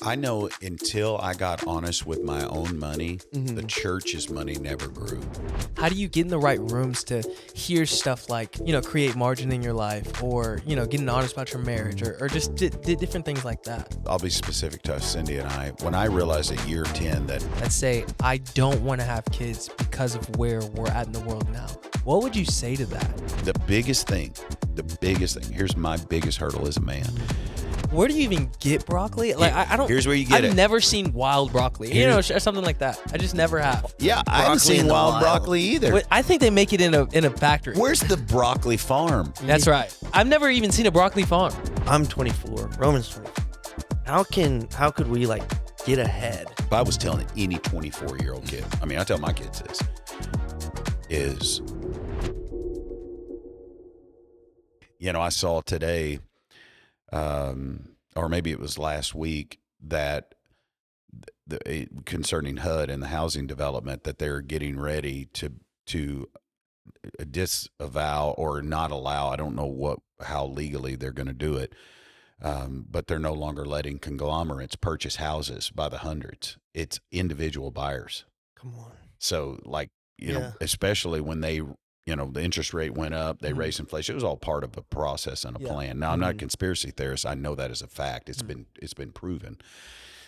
I know until I got honest with my own money, the Mhm. church's money never grew. How do you get in the right rooms to hear stuff like, create margin in your life or, getting honest about your marriage or just different things like that? I'll be specific to Cindy and I. When I realized at year 10 that Let's say I don't want to have kids because of where we're at in the world now. What would you say to that? the biggest thing, here's my biggest hurdle as a man. Where do you even get broccoli? Like I don't. Here's where you get I've it. never seen wild broccoli. Or something like that. I just never have. Yeah, I haven't Broccoli in seen the wild wild. broccoli either. But I think they make it in a factory. Where's the broccoli farm? That's right. I've never even seen a broccoli farm. I'm 24. Roman's 24. How could we get ahead? If I was telling any 24-year-old kid, I tell my kids this, is, I saw today, or maybe it was last week, that concerning HUD and the housing development, that they're getting ready to disavow or not allow. I don't know how legally they're going to do it. But they're no longer letting conglomerates purchase houses by the hundreds. It's individual buyers. Come on. So especially when they, the interest rate went up, they raised inflation. It was all part of a process and a plan. Now, I'm not a conspiracy theorist. I know that as a fact. It's been proven.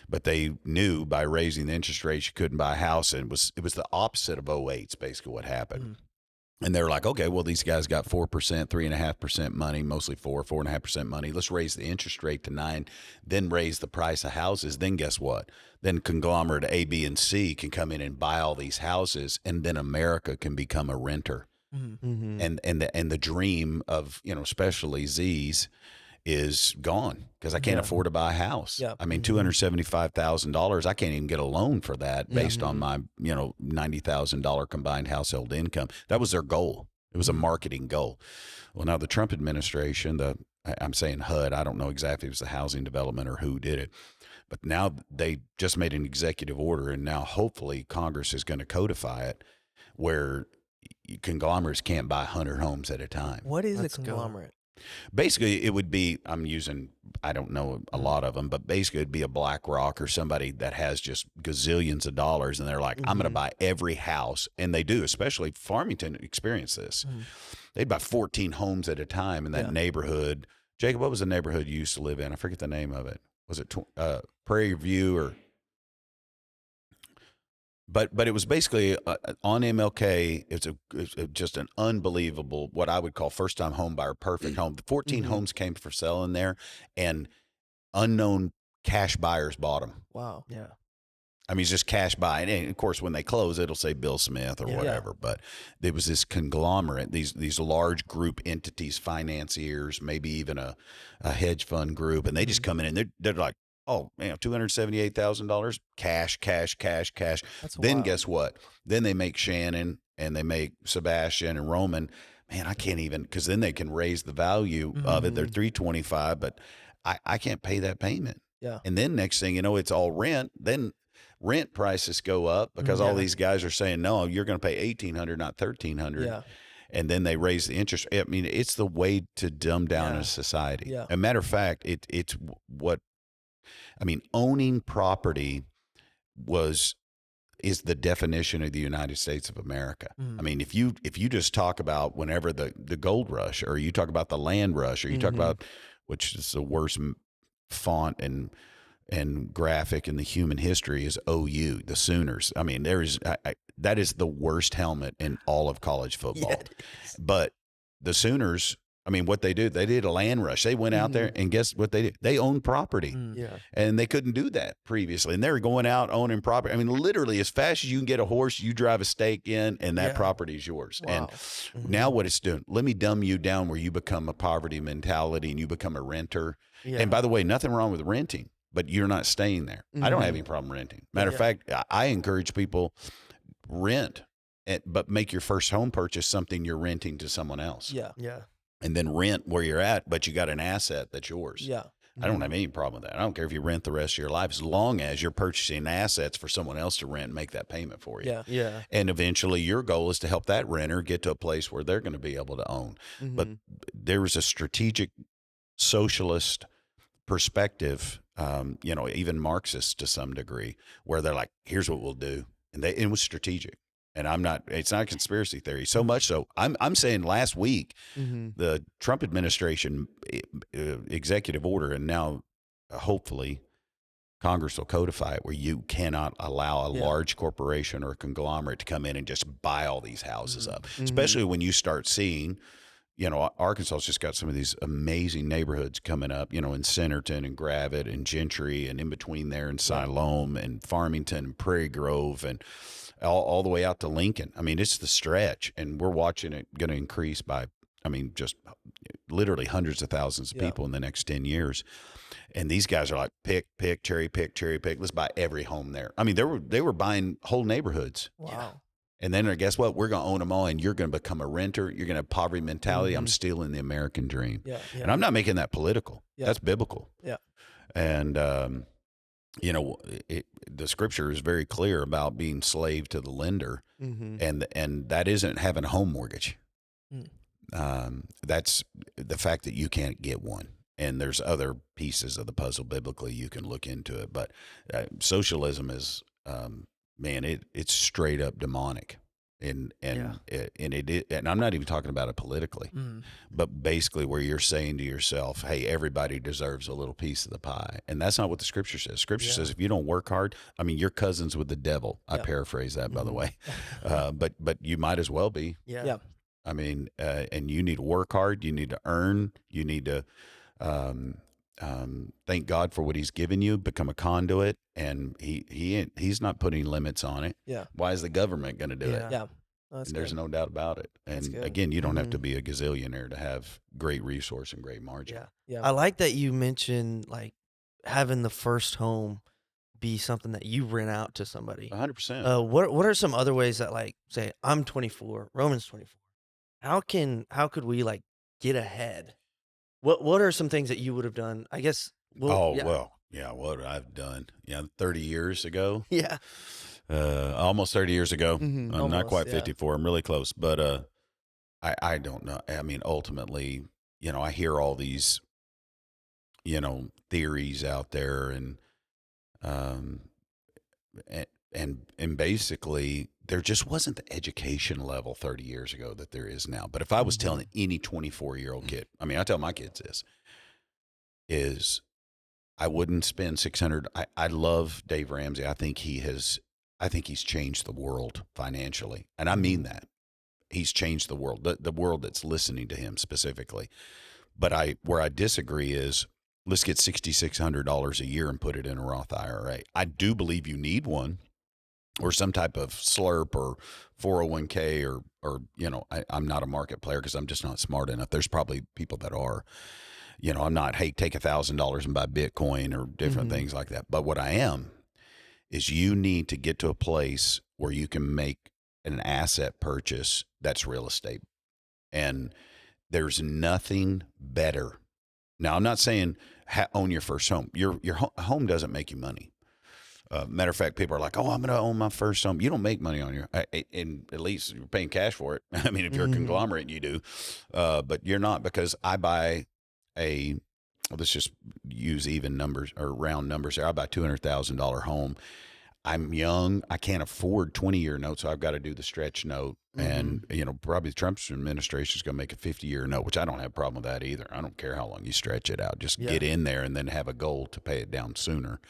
But they knew by raising the interest rates, you couldn't buy a house. And it was the opposite of '08 is basically what happened. And they're like, okay, well, these guys got 4%, 3.5% money, mostly 4.5% money. Let's raise the interest rate to 9%, then raise the price of houses. Then guess what? Then conglomerate A, B, and C can come in and buy all these houses, and then America can become a renter. Mm-hmm. And the dream of, especially Z's, is gone because I can't afford to buy a house. Yeah. $275,000. I can't even get a loan for that based on my, $90,000 combined household income. That was their goal. It was a marketing goal. Well, now the Trump administration, I'm saying HUD, I don't know exactly if it was the housing development or who did it, but now they just made an executive order, and now hopefully Congress is going to codify it where conglomerates can't buy 100 homes at a time. What is Let's a conglomerate? Basically, it would be, I don't know a lot of them, but basically it'd be a BlackRock or somebody that has just gazillions of dollars, and they're like, I'm going to buy every house. And they do, especially Farmington experienced this. They'd buy 14 homes at a time in that neighborhood. Jacob, what was the neighborhood you used to live in? I forget the name of it. Was it Prairie View or... But it was basically on MLK. It's just an unbelievable, what I would call first-time home buyer, perfect home. 14 homes came for sale in there, and unknown cash buyers bought them. Wow. Yeah. It's just cash buy. And of course, when they close, it'll say Bill Smith or whatever. But there was this conglomerate, these large group entities, financiers, maybe even a hedge fund group, and they just come in and they're like, oh, man, $278,000 cash. That's Then wild. Guess what? Then they make Shannon and they make Sebastian and Roman. Man, I can't even, because then they can raise the value of it. They're $325, but I can't pay that payment. Yeah. And then next thing you know, it's all rent. Then rent prices go up because all these guys are saying, no, you're going to pay $1,800, not $1,300. Yeah. And then they raise the interest. It's the way to dumb down a society. Yeah. As a matter of fact, it's what. Owning property is the definition of the United States of America. If you just talk about whenever the gold rush, or you talk about the land rush, or you talk about, which is the worst font and graphic in the human history, is OU, the Sooners. That is the worst helmet in all of college football. Yeah, but the Sooners, what they do, they did a land rush. They went out there, and guess what they did? They owned property. Yeah. And they couldn't do that previously. And they were going out owning property. Literally, as fast as you can get a horse, you drive a stake in, and that property is yours. Wow. And now what it's doing, let me dumb you down where you become a poverty mentality and you become a renter. Yeah. And by the way, nothing wrong with renting, but you're not staying there. I don't have any problem renting. Matter of fact, I encourage people, rent, but make your first home purchase something you're renting to someone else. Yeah. Yeah. And then rent where you're at, but you got an asset that's yours. Yeah. I don't have any problem with that. I don't care if you rent the rest of your life, as long as you're purchasing assets for someone else to rent and make that payment for you. Yeah. Yeah. And eventually your goal is to help that renter get to a place where they're going to be able to own. But there is a strategic socialist perspective even Marxists to some degree, where they're like, here's what we'll do. And it was strategic. And it's not a conspiracy theory. So much so, I'm saying last week, the Trump administration executive order, and now hopefully Congress will codify it, where you cannot allow a large corporation or a conglomerate to come in and just buy all these houses up, especially when you start seeing, Arkansas's just got some of these amazing neighborhoods coming up, in Centerton and Gravette and Gentry and in between there and Siloam and Farmington and Prairie Grove and all the way out to Lincoln. I mean, it's the stretch, and we're watching it going to increase by, just literally hundreds of thousands of people in the next 10 years. And these guys are like, cherry pick. Let's buy every home there. I mean, they were buying whole neighborhoods. Wow. And then guess what? We're going to own them all, and you're going to become a renter. You're going to have poverty mentality. I'm stealing the American dream. Yeah. And I'm not making that political. Yeah. That's biblical. Yeah. And, the scripture is very clear about being slave to the lender, and that isn't having a home mortgage. That's the fact that you can't get one. And there's other pieces of the puzzle biblically you can look into it. But socialism is, it's straight up demonic. And I'm not even talking about it politically, but basically where you're saying to yourself, hey, everybody deserves a little piece of the pie. And that's not what the scripture says. Scripture says if you don't work hard, you're cousins with the devil. I paraphrase that, by the way. But you might as well be. Yeah. And you need to work hard. You need to earn. You need to thank God for what he's given you, become a conduit, and he's not putting limits on it. Yeah. Why is the government going to do it? Yeah. And there's no doubt about it. And again, you don't have to be a gazillionaire to have great resource and great margin. Yeah. I like that you mentioned like having the first home be something that you rent out to somebody. 100%. What are some other ways that, like, say I'm 24, Roman's 24. How could we like get ahead? What are some things that you would have done? I guess. What I've done. 30 years ago. Yeah. Almost 30 years ago. I'm Almost, not quite 54. I'm really close, but I don't know. Ultimately, I hear all these, theories out there, and basically there just wasn't the education level 30 years ago that there is now. But if I was telling any 24-year-old kid, I tell my kids this, is I wouldn't spend $600. I love Dave Ramsey. I think he's changed the world financially. And I mean that. He's changed the world, the world that's listening to him specifically. But where I disagree is, let's get $6,600 a year and put it in a Roth IRA. I do believe you need one, or some type of slurp or 401k or I'm not a market player because I'm just not smart enough. There's probably people that are. I'm not, hey, take $1,000 and buy Bitcoin or different things like that. But what I am is, you need to get to a place where you can make an asset purchase that's real estate. And there's nothing better. Now, I'm not saying own your first home. Your home doesn't make you money. Matter of fact, people are like, oh, I'm going to own my first home. You don't make money on and at least you're paying cash for it. If you're a conglomerate, you do. But you're not, because I buy let's just use even numbers or round numbers there. I buy a $200,000 home. I'm young. I can't afford 20-year notes, so I've got to do the stretch note. And, probably the Trump administration is going to make a 50-year note, which I don't have a problem with that either. I don't care how long you stretch it out. Just get in there and then have a goal to pay it down sooner.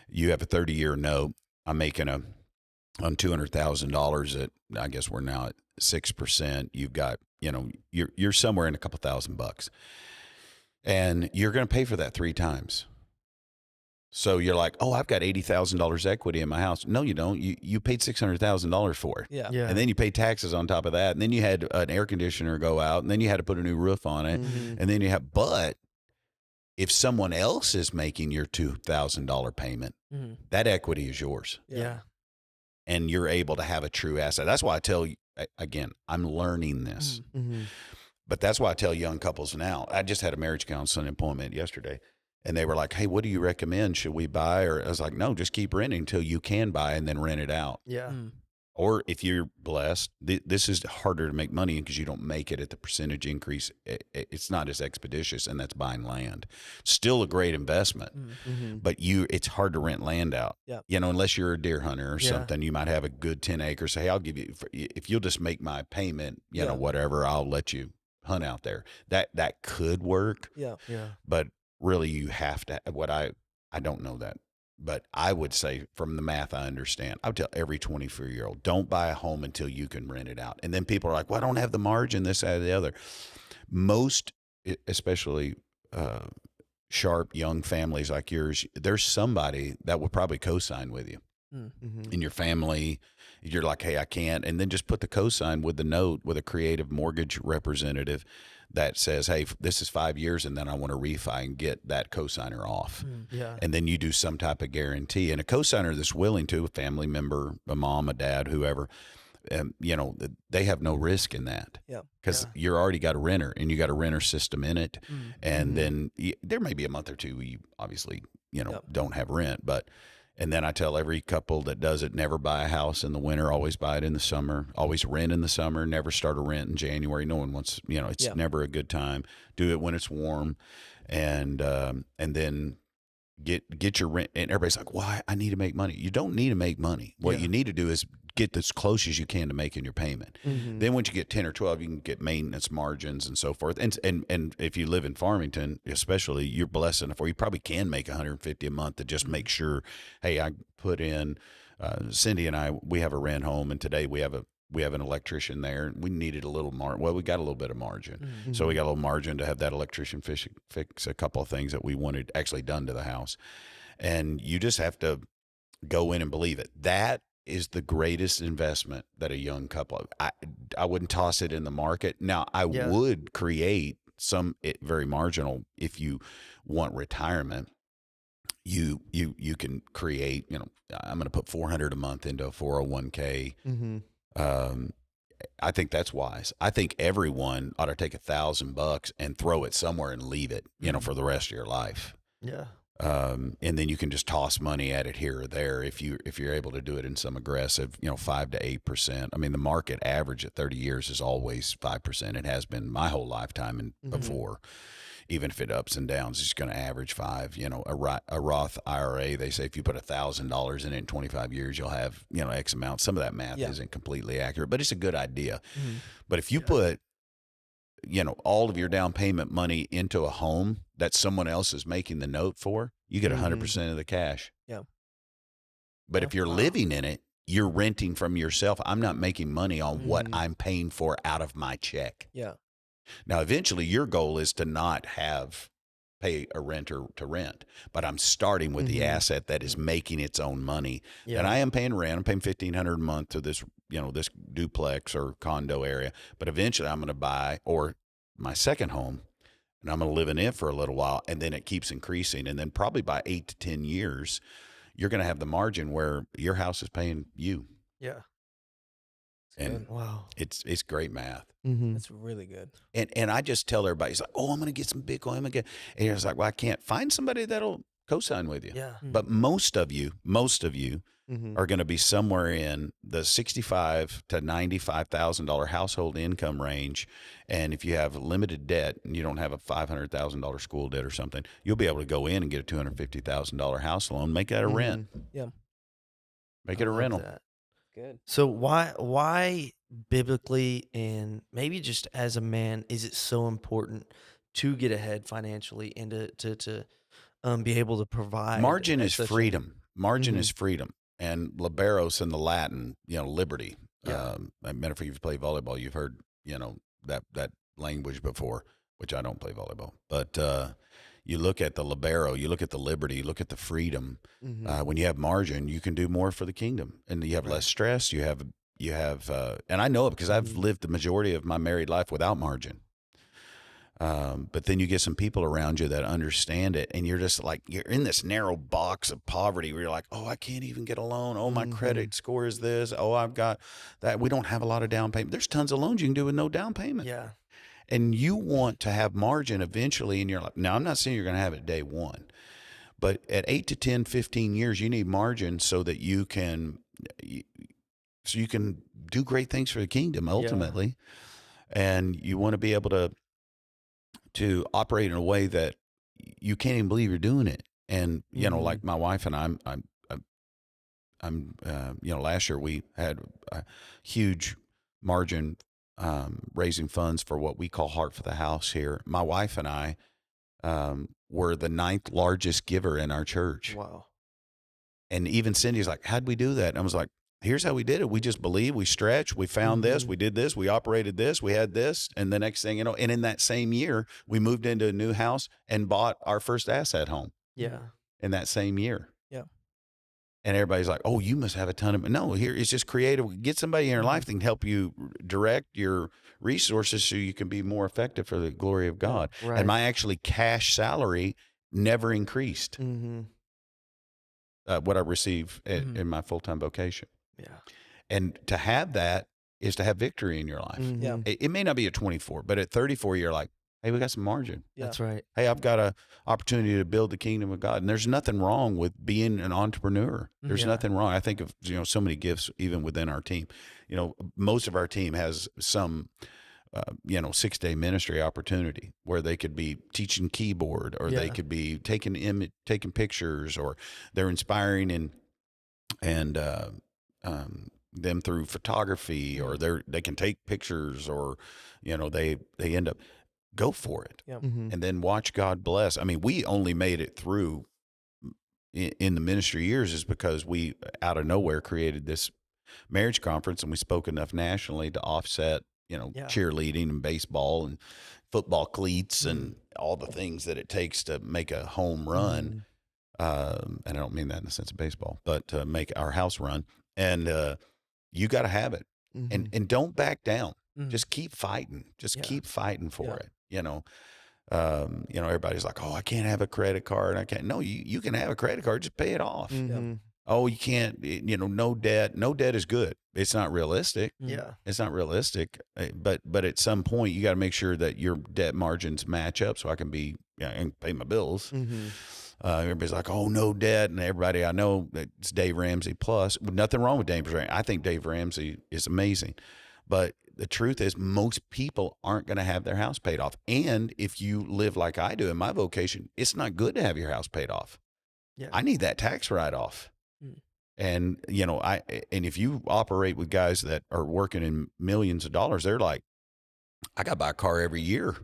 You have a 30-year note. I'm making on $200,000 at, I guess we're now at 6%. You've got, you're somewhere in a couple $1,000, and you're going to pay for that 3 times. So you're like, oh, I've got $80,000 equity in my house. No, you don't. You paid $600,000 for it. Yeah. Yeah. And then you pay taxes on top of that. And then you had an air conditioner go out, and then you had to put a new roof on it. And then but if someone else is making your $2,000 payment, that equity is yours. Yeah. And you're able to have a true asset. That's why I tell you, again, I'm learning this. But that's why I tell young couples now. I just had a marriage counseling appointment yesterday, and they were like, hey, what do you recommend? Should we buy? Or I was like, no, just keep renting until you can buy and then rent it out. Yeah. Or if you're blessed, this is harder to make money because you don't make it at the percentage increase. It's not as expeditious, and that's buying land. Still a great investment, but it's hard to rent land out. Yeah. Unless you're a deer hunter or something, you might have a good 10 acres. Say, hey, I'll give you, if you'll just make my payment, whatever, I'll let you hunt out there. That could work. Yeah. But really, you have to. I don't know that. But I would say, from the math I understand, I would tell every 24-year-old, don't buy a home until you can rent it out. And then people are like, well, I don't have the margin, this, that, or the other. Most, especially sharp young families like yours, there's somebody that will probably co-sign with you. In your family, you're like, hey, I can't. And then just put the co-sign with the note with a creative mortgage representative that says, hey, this is 5 years and then I want to refi and get that co-signer off. And then you do some type of guarantee. And a co-signer that's willing to, a family member, a mom, a dad, whoever, they have no risk in that. Because you're already got a renter and you got a renter system in it. And then there may be a month or two where you obviously, don't have rent, but. And then I tell every couple that does it, never buy a house in the winter, always buy it in the summer, always rent in the summer, never start a rent in January. No one wants, it's never a good time. Do it when it's warm. And then get your rent. And everybody's like, well, I need to make money. You don't need to make money. What you need to do is get as close as you can to making your payment. Then once you get 10 or 12, you can get maintenance margins and so forth. And if you live in Farmington, especially, you're blessed enough where you probably can make $150 a month to just make sure, hey, I put in, Cindy and I, we have a rent home, and today we have an electrician there. We needed a little we got a little bit of margin. So we got a little margin to have that electrician fix a couple of things that we wanted actually done to the house. And you just have to go in and believe it. That is the greatest investment that a young couple, I wouldn't toss it in the market. Now I would create some very marginal. If you want retirement, you can create, I'm going to put $400 a month into a 401k. I think that's wise. I think everyone ought to take $1,000 and throw it somewhere and leave it, for the rest of your life. And then you can just toss money at it here or there if you're able to do it in some aggressive, 5 to 8%. I mean, the market average at 30 years is always 5%. It has been my whole lifetime and before. Even if it ups and downs, it's going to average 5. A Roth IRA, they say if you put $1,000 in it in 25 years, you'll have, X amount. Some of that math isn't completely accurate, but it's a good idea. But if you put, all of your down payment money into a home that someone else is making the note for, you get 100% of the cash. But if you're living in it, you're renting from yourself. I'm not making money on what I'm paying for out of my check. Now, eventually your goal is to not pay a renter to rent, but I'm starting with the asset that is making its own money. And I am paying rent. I'm paying $1,500 a month to this, this duplex or condo area, but eventually I'm going to buy my second home, and I'm going to live in it for a little while. And then it keeps increasing. And then probably by 8 to 10 years, you're going to have the margin where your house is paying you. And wow, it's great math. That's really good. And I just tell everybody, he's like, oh, I'm going to get some Bitcoin. And he's like, well, I can't find somebody that'll co-sign with you. But most of you are going to be somewhere in the $65,000 to $95,000 household income range. And if you have limited debt and you don't have a $500,000 school debt or something, you'll be able to go in and get a $250,000 house loan, make that a rent. Make it a rental. Good. So why biblically, and maybe just as a man, is it so important to get ahead financially and to be able to provide? Margin is freedom. Margin is freedom. And liberos in the Latin, liberty. Matter of fact, if you play volleyball, you've heard, that language before, which I don't play volleyball. But you look at the libero, you look at the liberty, you look at the freedom. When you have margin, you can do more for the kingdom, and you have less stress. You have, and I know it because I've lived the majority of my married life without margin. But then you get some people around you that understand it, and you're just like, you're in this narrow box of poverty where you're like, oh, I can't even get a loan. Oh, my credit score is this. Oh, I've got that. We don't have a lot of down payment. There's tons of loans you can do with no down payment. And you want to have margin eventually in your life. Now, I'm not saying you're going to have it day one, but at 8 to 10, 15 years, you need margin so that you can so you can do great things for the kingdom ultimately. And you want to be able to operate in a way that you can't even believe you're doing it. And, like my wife and I'm last year we had a huge margin, raising funds for what we call Heart for the House here. My wife and I, were the 9th largest giver in our church. Wow. And even Cindy's like, how'd we do that? And I was like, here's how we did it. We just believed, we stretched, we found this, we did this, we operated this, we had this. And the next thing, and in that same year, we moved into a new house and bought our first asset home. Yeah. In that same year. Yeah. And everybody's like, oh, you must have a ton of, no, here it's just creative. Get somebody in your life that can help you direct your resources so you can be more effective for the glory of God. Right. And my actually cash salary never increased. What I receive in my full-time vocation. Yeah. And to have that is to have victory in your life. Yeah. It may not be at 24, but at 34, you're like, hey, we got some margin. Yeah. That's right. Hey, I've got an opportunity to build the kingdom of God. And there's nothing wrong with being an entrepreneur. There's nothing wrong. I think of, so many gifts even within our team. Most of our team has some, 6-day ministry opportunity where they could be teaching keyboard, or they could be taking pictures, or they're inspiring and them through photography, or they can take pictures, or, they end up, go for it. Yeah. And then watch God bless. I mean, we only made it through in the ministry years is because we out of nowhere created this marriage conference, and we spoke enough nationally to offset, cheerleading and baseball and football cleats and all the things that it takes to make a home run. And I don't mean that in the sense of baseball, but to make our house run. And you got to have it, and don't back down. Just keep fighting. Just keep fighting for it. Everybody's like, oh, I can't have a credit card. I can't. No, you can have a credit card. Just pay it off. Oh, you can't, no debt. No debt is good. It's not realistic. Yeah. It's not realistic. But at some point you got to make sure that your debt margins match up so I can and pay my bills. Everybody's like, oh, no debt. And everybody I know, it's Dave Ramsey plus. Nothing wrong with Dave Ramsey. I think Dave Ramsey is amazing. But the truth is most people aren't going to have their house paid off. And if you live like I do in my vocation, it's not good to have your house paid off. Yeah. I need that tax write-off. And, and if you operate with guys that are working in millions of dollars, they're like, I got to buy a car every year.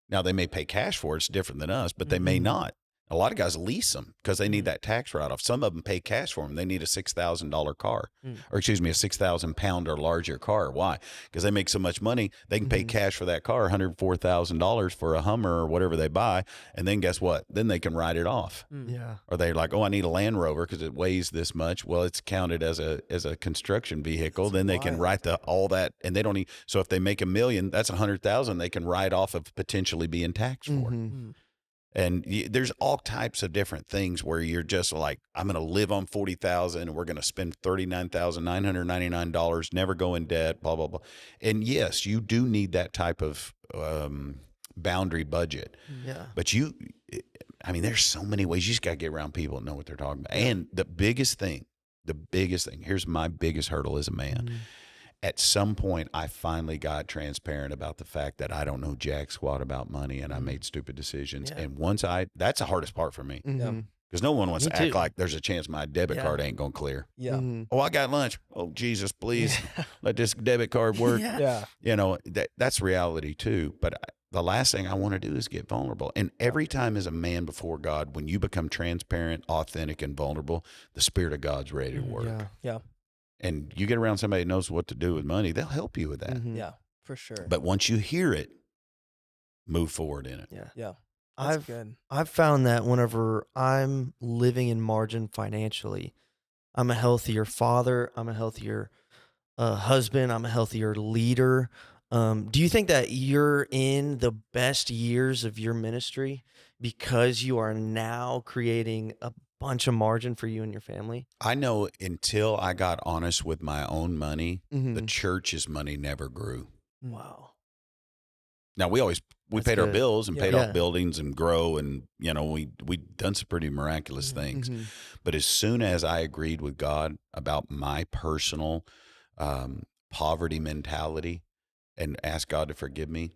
Now they may pay cash for it. It's different than us, but they may not. A lot of guys lease them because they need that tax write-off. Some of them pay cash for them. They need a $6,000 car, or excuse me, a 6,000 pound or larger car. Why? Because they make so much money, they can pay cash for that car, $104,000 for a Hummer or whatever they buy. And then guess what? Then they can write it off. Yeah. Or they're like, oh, I need a Land Rover because it weighs this much. Well, it's counted as a construction vehicle. Then they can write all that, and they don't need. So if they make $1 million, that's 100,000 they can write off of potentially being taxed for. And there's all types of different things where you're just like, I'm going to live on $40,000 and we're going to spend $39,999, never go in debt, blah, blah, blah. And yes, you do need that type of boundary budget. Yeah. But there's so many ways. You just got to get around people that know what they're talking about. And the biggest thing, here's my biggest hurdle as a man. At some point, I finally got transparent about the fact that I don't know jack squat about money, and I made stupid decisions. Yeah. And that's the hardest part for me. Because no one wants to act like there's a chance my debit card ain't going to clear. Yeah. Oh, I got lunch. Oh, Jesus, please let this debit card work. That's reality too. But the last thing I want to do is get vulnerable. And every time as a man before God, when you become transparent, authentic, and vulnerable, the Spirit of God's ready to work. Yeah. And you get around somebody that knows what to do with money, they'll help you with that. Yeah, for sure. But once you hear it, move forward in it. Yeah. I've found that whenever I'm living in margin financially, I'm a healthier father, I'm a healthier husband, I'm a healthier leader. Do you think that you're in the best years of your ministry because you are now creating a bunch of margin for you and your family? I know until I got honest with my own money, the church's money never grew. Wow. Now we paid our bills and paid off buildings and grow, and we done some pretty miraculous things. But as soon as I agreed with God about my personal poverty mentality and asked God to forgive me,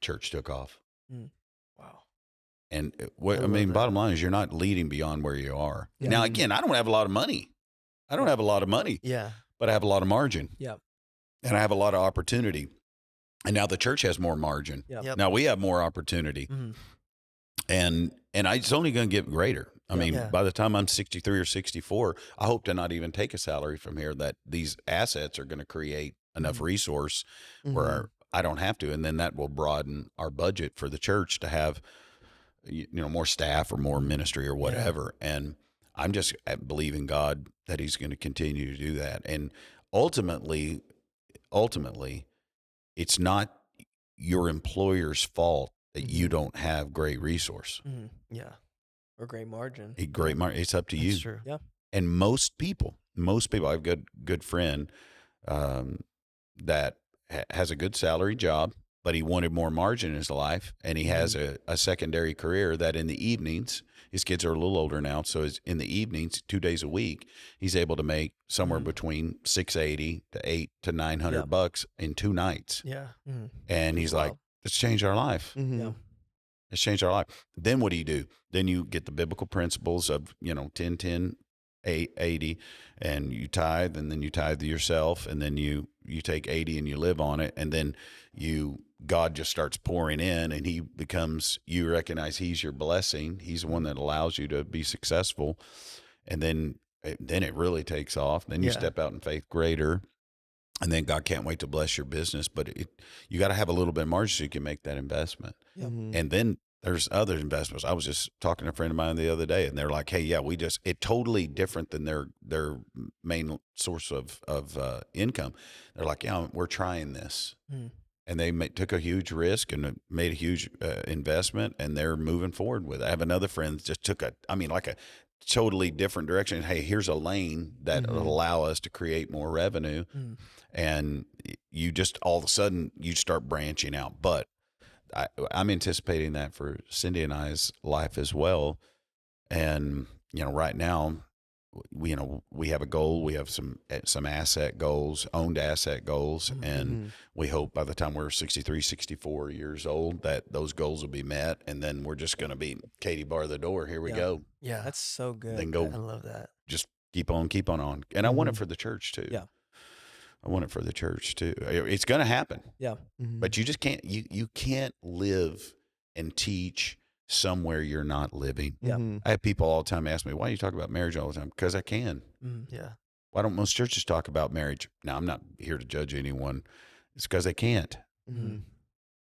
church took off. Mm. Wow. And I mean, bottom line is you're not leading beyond where you are. Yeah. Now, again, I don't have a lot of money. Have a lot of money. Yeah. But I have a lot of margin. Yeah. And I have a lot of opportunity. And now the church has more margin. Yep. Now we have more opportunity. Mm-hmm. And it's only going to get greater. I mean, by the time I'm 63 or 64, I hope to not even take a salary from here, that these assets are going to create enough resource where I don't have to. And then that will broaden our budget for the church to have, more staff or more ministry or whatever. And I'm just believing God that he's going to continue to do that. And ultimately, it's not your employer's fault that you don't have great resource. Mm-hmm. Yeah. Or great margin. It's up to you. That's true. Yeah. And most people, I have a good friend that has a good salary job, but he wanted more margin in his life. And he has a secondary career that in the evenings, his kids are a little older now. So in the evenings, 2 days a week, he's able to make somewhere between $680 to $800 to $900 in 2 nights. Yeah. Mm-hmm. And he's like, it's changed our life. Yeah. It's changed our life. Then what do? Then you get the biblical principles of, 10, 10, 8, 80, and you tithe, and then you tithe yourself, and then you take 80 and you live on it. And then God just starts pouring in, and you recognize he's your blessing. He's the one that allows you to be successful. And then it really takes off. Then you step out in faith greater. And then God can't wait to bless your business, but you got to have a little bit of margin so you can make that investment. Yep. And then there's other investments. I was just talking to a friend of mine the other day, and they're like, "Hey, yeah, it totally different than their main source of income." They're like, "Yeah, we're trying this," and they took a huge risk and made a huge investment, and they're moving forward with it. I have another friend that just took a totally different direction. Hey, here's a lane that will allow us to create more revenue. And you just all of a sudden you start branching out. But I'm anticipating that for Cindy and I's life as well. And right now, we have a goal. We have some asset goals, owned asset goals, and we hope by the time we're 63, 64 years old that those goals will be met. And then we're just going to be Katie, bar the door. Here we go. Yeah. That's so good. Then go. I love that. Just keep on. And I want it for the church too. Yeah. I want it for the church too. It's going to happen. Yeah. But you just can't, you can't live and teach somewhere you're not living. Yeah. I have people all the time ask me, why do you talk about marriage all the time? Because I can. Yeah. Why don't most churches talk about marriage? Now, I'm not here to judge anyone. It's because they can't.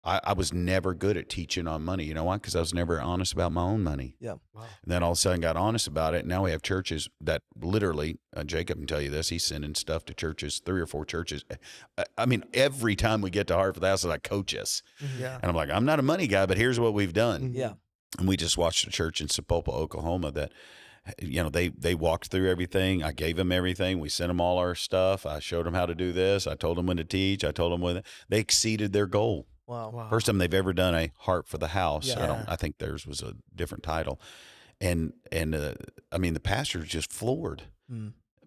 I was never good at teaching on money. You know why? Because I was never honest about my own money. Yeah. Wow. And then all of a sudden got honest about it. Now we have churches that literally, Jacob can tell you this, he's sending stuff to churches, 3 or 4 churches. I mean, every time we get to Heart for the House, they coach us. Yeah. And I'm like, I'm not a money guy, but here's what we've done. Yeah. And we just watched a church in Sapulpa, Oklahoma that, they walked through everything. I gave them everything. We sent them all our stuff. I showed them how to do this. I told them when to teach. I told them when they exceeded their goal. Wow. First time they've ever done a Heart for the House. Yeah. I think theirs was a different title. And the pastor was just floored.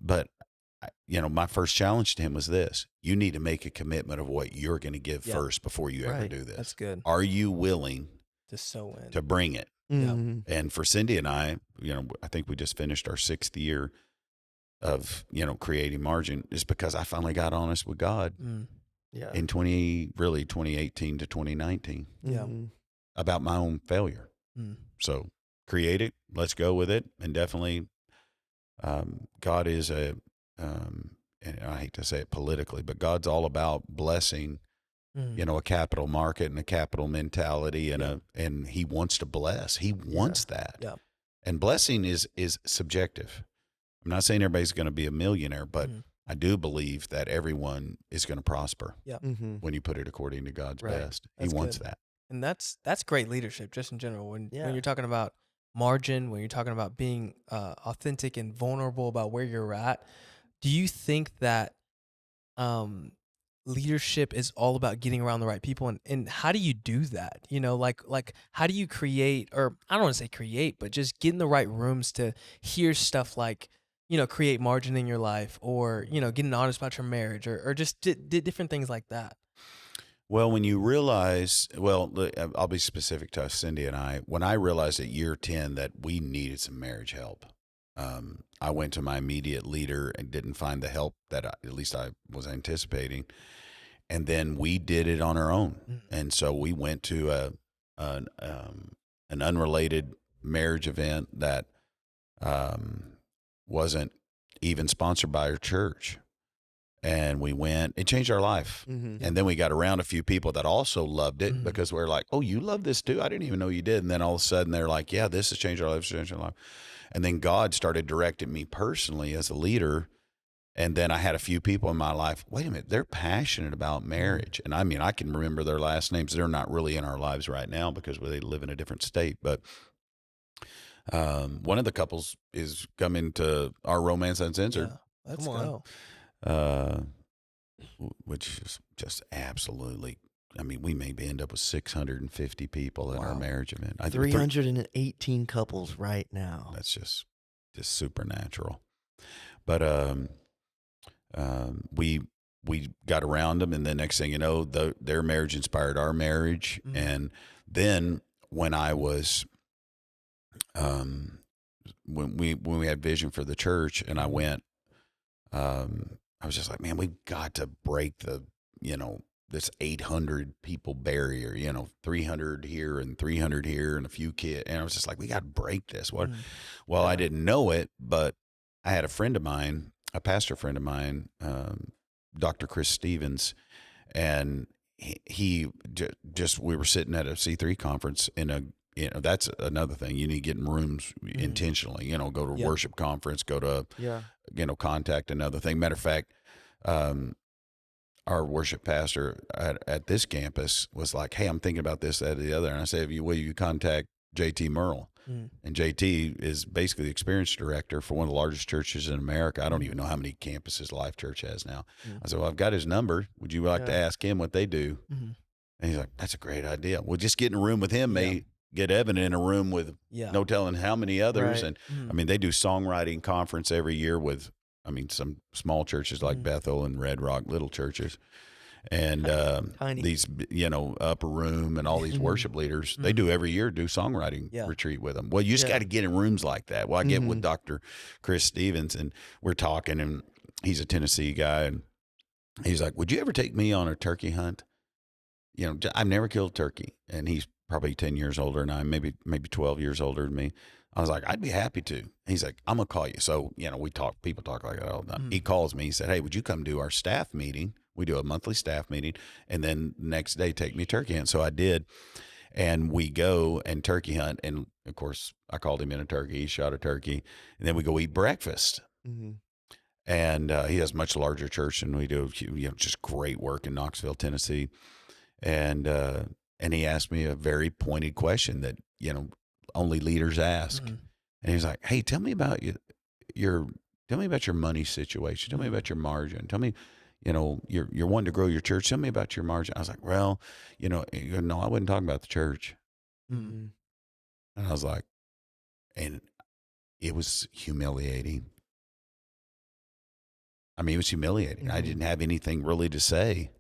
But, my first challenge to him was this: you need to make a commitment of what you're going to give first before you ever do this. That's good. Are you willing To sow in. to bring it? And for Cindy and I think we just finished our 6th year of, creating margin, is because I finally got honest with God in 2018 to 2019 about my own failure. So create it, let's go with it. And definitely God is and I hate to say it politically, but God's all about blessing a capital market and a capital mentality and he wants to bless. He wants that. Yeah. And blessing is subjective. I'm not saying everybody's going to be a millionaire, but I do believe that everyone is going to prosper when you put it according to God's best. That's he wants good. that. And that's great leadership just in general. When you're talking about margin, when you're talking about being authentic and vulnerable about where you're at, do you think that leadership is all about getting around the right people, and how do you do that? Like how do you create, or I don't want to say create, but just get in the right rooms to hear stuff like, create margin in your life, or, getting honest about your marriage, or just different things like that? Well, when you realize, I'll be specific to us, Cindy and I. When I realized at year 10 that we needed some marriage help, I went to my immediate leader and didn't find the help that at least I was anticipating. And then we did it on our own. And so we went to an unrelated marriage event that wasn't even sponsored by our church. And we went, it changed our life. And then we got around a few people that also loved it because we're like, oh, you love this too? I didn't even know you did. And then all of a sudden they're like, yeah, this has changed our life. And then God started directing me personally as a leader. And then I had a few people in my life, wait a minute, they're passionate about marriage. And I mean, I can remember their last names. They're not really in our lives right now because they live in a different state. But one of the couples is coming to our Romance Uncensored. Yeah, let's go. Which is just absolutely, I mean, we may end up with 650 people at our marriage event. 318 couples right now. That's just supernatural. But we got around them, and the next thing you know, their marriage inspired our marriage. And then when I was, when we had vision for the church, and I went, I was just like, man, we've got to break this 800 people barrier, 300 here and 300 here and a few kids. And I was just like, we got to break this. Well, I didn't know it, but I had a friend of mine, a pastor friend of mine, Dr. Chris Stevens, and he just, we were sitting at a C3 conference that's another thing. You need to get in rooms intentionally, go to a worship conference, go to, contact another thing. Matter of fact, our worship pastor at this campus was like, hey, I'm thinking about this, that, or the other. And I said, will you contact JT Merle? And JT is basically the experience director for one of the largest churches in America. I don't even know how many campuses Life Church has now. I said, well, I've got his number. Would you like to ask him what they do? And he's like, that's a great idea. Well, just get in a room with him may get Evan in a room with no telling how many others. Right. And I mean, they do songwriting conference every year with, some small churches like Bethel and Red Rock, little churches. And these, upper room and all these worship leaders, they do every year, do songwriting retreat with them. Well, you just got to get in rooms like that. Well, I get with Dr. Chris Stevens, and we're talking, and he's a Tennessee guy, and he's like, would you ever take me on a turkey hunt? I've never killed a turkey, and he's probably 10 years older than I, maybe 12 years older than me. I was like, I'd be happy to. He's like, I'm going to call you. So, people talk like that all the time. He calls me. He said, hey, would you come to our staff meeting? We do a monthly staff meeting, and then the next day take me turkey hunt. So I did, and we go and turkey hunt. And of course, I called him in a turkey. He shot a turkey, and then we go eat breakfast. And he has a much larger church than we do. Just great work in Knoxville, Tennessee. And he asked me a very pointed question that only leaders ask. And he was like, hey, tell me about your money situation. Tell me about your margin. Tell me, you're wanting to grow your church. Tell me about your margin. I was like, well, no, I wasn't talking about the church. And I was like, and it was humiliating. It was humiliating. I didn't have anything really to say.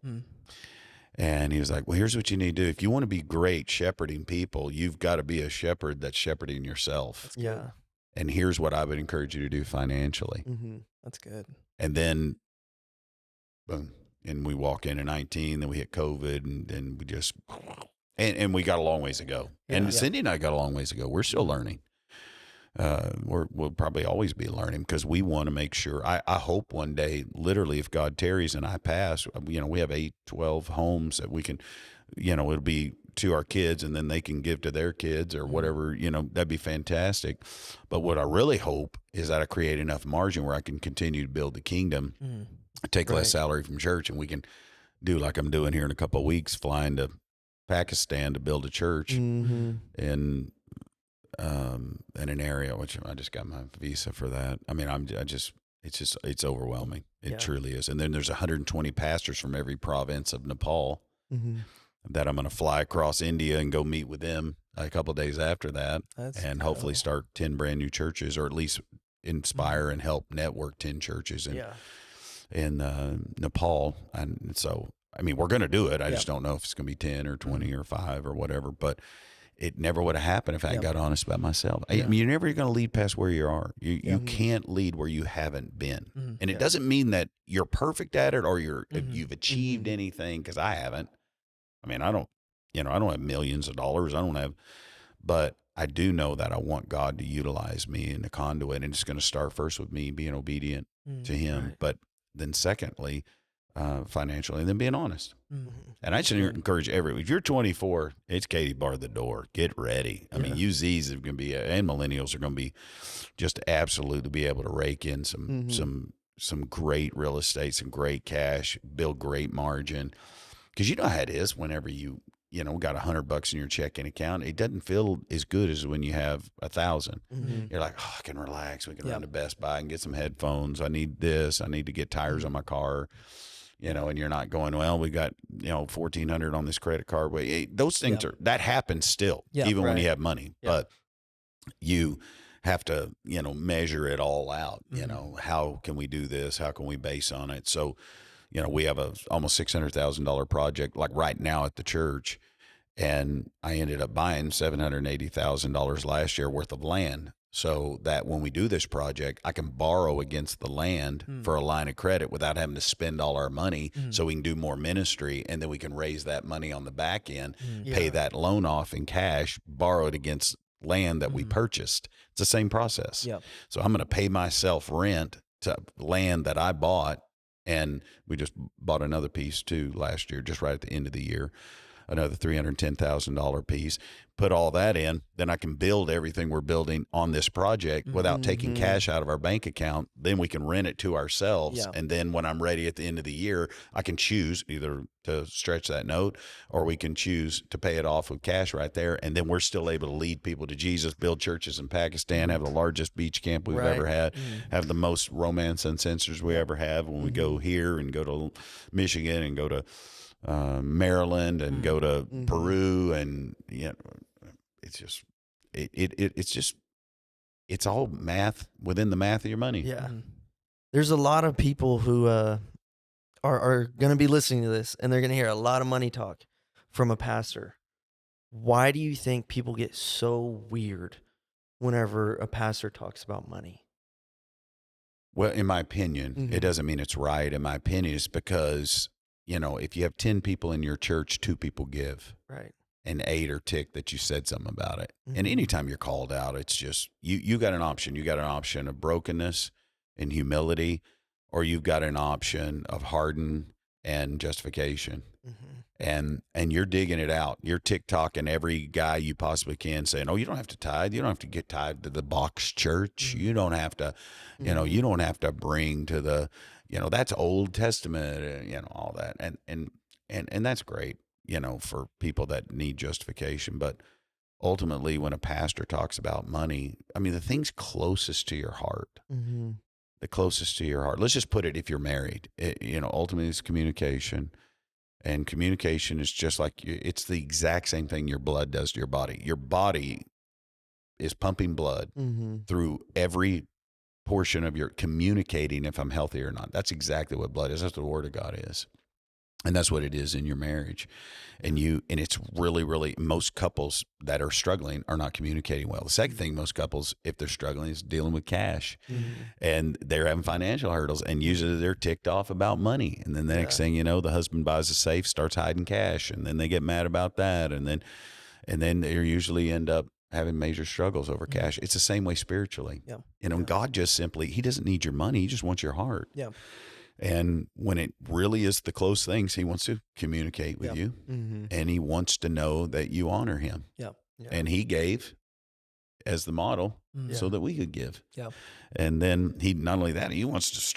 And he was like, well, here's what you need to do. If you want to be great shepherding people, you've got to be a shepherd that's shepherding yourself. Yeah. And here's what I would encourage you to do financially. That's good. And then, boom. And we walk into 19, then we hit COVID, and then we just, and we got a long ways to go. And Cindy and I got a long ways to go. We're still learning. We'll probably always be learning because we want to make sure. I hope one day, literally, if God tarries and I pass, we have 12 homes that we can, it'll be to our kids, and then they can give to their kids or whatever. That'd be fantastic. But what I really hope is that I create enough margin where I can continue to build the kingdom, take less salary from church, and we can do like I'm doing here in a couple of weeks, flying to Pakistan to build a church in an area, which I just got my visa for that. It's overwhelming. It truly is. And then there's 120 pastors from every province of Nepal that I'm going to fly across India and go meet with them a couple of days after that. Hopefully start 10 brand new churches, or at least inspire and help network 10 churches in Nepal. And so, I mean, we're going to do it. I just don't know if it's going to be 10 or 20 or 5 or whatever, but it never would have happened if I got honest about myself. I mean, you're never going to lead past where you are. You can't lead where you haven't been. And it doesn't mean that you're perfect at it or you've achieved anything, because I haven't. I mean, I don't have millions of dollars. But I do know that I want God to utilize me in the conduit, and it's going to start first with me being obedient to Him, right. But then secondly, financially, and then being honest. And I should encourage everyone. If you're 24, it's Katie bar the door. Get ready. I mean, you Z's are going to be, and millennials are going to be just absolutely be able to rake in some great real estate, some great cash, build great margin. Because you know how it is whenever you got $100 in your checking account, it doesn't feel as good as when you have 1,000. You're like, oh, I can relax. We can run to Best Buy and get some headphones. I need this. I need to get tires on my car. And you're not going, well, we got, $1,400 on this credit card. Those things that happens still, even when you have money, but you have to, measure it all out. How can we do this? How can we base on it? So, we have a almost $600,000 project like right now at the church. And I ended up buying $780,000 last year worth of land, so that when we do this project, I can borrow against the land for a line of credit without having to spend all our money, so we can do more ministry, and then we can raise that money on the back end, pay that loan off in cash, borrow it against land that we purchased. It's the same process. So I'm going to pay myself rent to land that I bought, and we just bought another piece too last year, just right at the end of the year, another $310,000 piece. Put all that in, then I can build everything we're building on this project without taking cash out of our bank account. Then we can rent it to ourselves. And then when I'm ready at the end of the year, I can choose either to stretch that note, or we can choose to pay it off with cash right there. And then we're still able to lead people to Jesus, build churches in Pakistan, have the largest beach camp we've ever had, have the most romance uncensored we ever have when we go here and go to Michigan and go to Maryland and go to Peru, and it's all math within the math of your money. There's a lot of people who are going to be listening to this, and they're going to hear a lot of money talk from a pastor. Why do you think people get so weird whenever a pastor talks about money? Well, in my opinion, it doesn't mean it's right. In my opinion, it's because if you have 10 people in your church, 2 people give. Right. And 8 are ticked that you said something about it. And anytime you're called out, it's just, you got an option. You got an option of brokenness and humility, or you've got an option of harden and justification. And you're digging it out. You're TikToking every guy you possibly can, saying, oh, you don't have to tithe. You don't have to get tithe to the box church. You don't have to, you don't have to bring to the, that's Old Testament, all that. And that's great, for people that need justification. But ultimately, when a pastor talks about money, I mean, the things closest to your heart, the closest to your heart, let's just put it, if you're married, ultimately it's communication. And communication is just like, it's the exact same thing your blood does to your body. Your body is pumping blood through every portion of your, communicating if I'm healthy or not. That's exactly what blood is. That's what the Word of God is. And that's what it is in your marriage. And it's really, really, most couples that are struggling are not communicating well. The second thing, most couples, if they're struggling, is dealing with cash. And they're having financial hurdles, and usually they're ticked off about money. And then the next thing you know, the husband buys a safe, starts hiding cash, and then they get mad about that. And then they usually end up having major struggles over cash. It's the same way spiritually. God just simply, He doesn't need your money. He just wants your heart. And when it really is the close things, He wants to communicate with you, and He wants to know that you honor Him. And He gave as the model so that we could give. And then He, not only that, He wants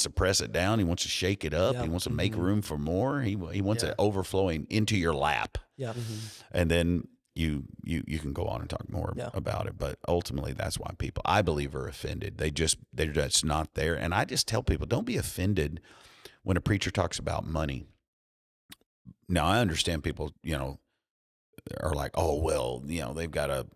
to press it down. He wants to shake it up. He wants to make room for more. He wants it overflowing into your lap. And then you can go on and talk more about it, but ultimately that's why people, I believe, are offended. They're just not there. And I just tell people, don't be offended when a preacher talks about money. Now, I understand people, are like, oh, well, they've got a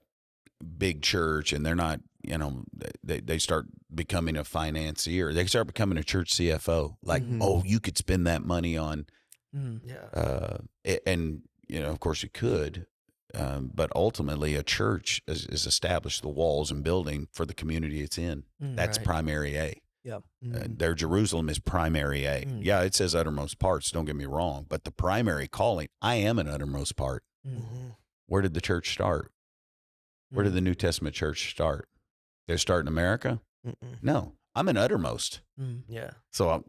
big church and they're not they start becoming a financier. They start becoming a church CFO. Like, oh, you could spend that money on, and of course you could, but ultimately a church is established the walls and building for the community it's in. That's primary A. Yeah. Their Jerusalem is primary A. Yeah, it says uttermost parts, don't get me wrong, but the primary calling, I am an uttermost part. Where did the church start? Where did the New Testament church start? Did it start in America? No, I'm an uttermost. Yeah. So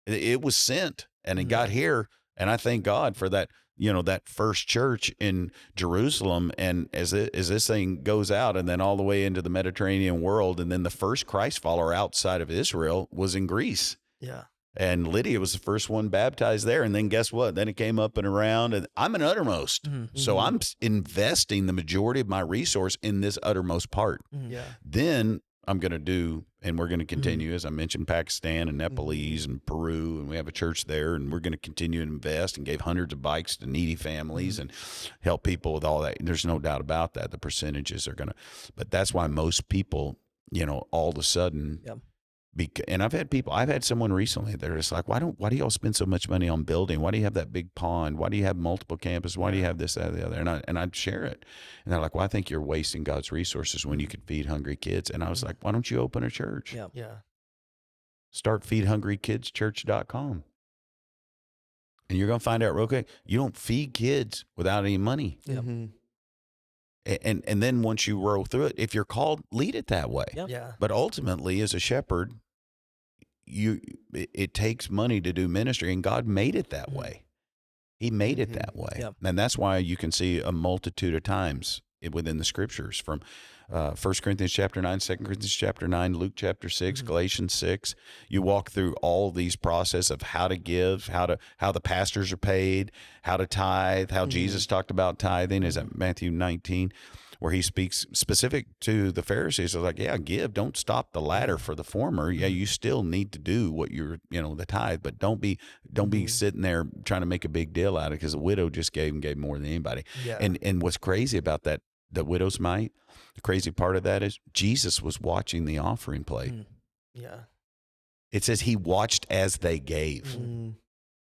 it was sent, and it got here, and I thank God for that. That first church in Jerusalem, and as this thing goes out, and then all the way into the Mediterranean world, and then the first Christ follower outside of Israel was in Greece. Yeah. And Lydia was the first one baptized there. And then guess what? Then it came up and around, and I'm an uttermost. So I'm investing the majority of my resource in this uttermost part. Yeah. Then I'm going to do, and we're going to continue, as I mentioned, Pakistan and Nepalese and Peru, and we have a church there, and we're going to continue to invest, and gave hundreds of bikes to needy families and help people with all that. There's no doubt about that. The percentages are going to, but that's why most people, all of a sudden, and I've had someone recently, they're just like, why do y'all spend so much money on building? Why do you have that big pond? Why do you have multiple campuses? Why do you have this, that, the other? And I'd share it. And they're like, well, I think you're wasting God's resources when you could feed hungry kids. And I was like, why don't you open a church? Yeah. Start feedhungrykidschurch.com. And you're going to find out real quick, you don't feed kids without any money. And then once you roll through it, if you're called, lead it that way. Yeah. But ultimately, as a shepherd, it takes money to do ministry, and God made it that way. He made it that way. And that's why you can see a multitude of times within the scriptures, from 1 Corinthians chapter 9, 2 Corinthians chapter 9, Luke chapter 6, Galatians 6. You walk through all these process of how to give, how the pastors are paid, how to tithe, how Jesus talked about tithing. Is that Matthew 19? Where he speaks specific to the Pharisees. I was like, yeah, give. Don't stop the latter for the former. Yeah, you still need to do what you're, the tithe, but don't be sitting there trying to make a big deal out of it, because the widow just gave more than anybody. Yeah. And what's crazy about that, the widow's mite, the crazy part of that is Jesus was watching the offering plate. Yeah. It says he watched as they gave.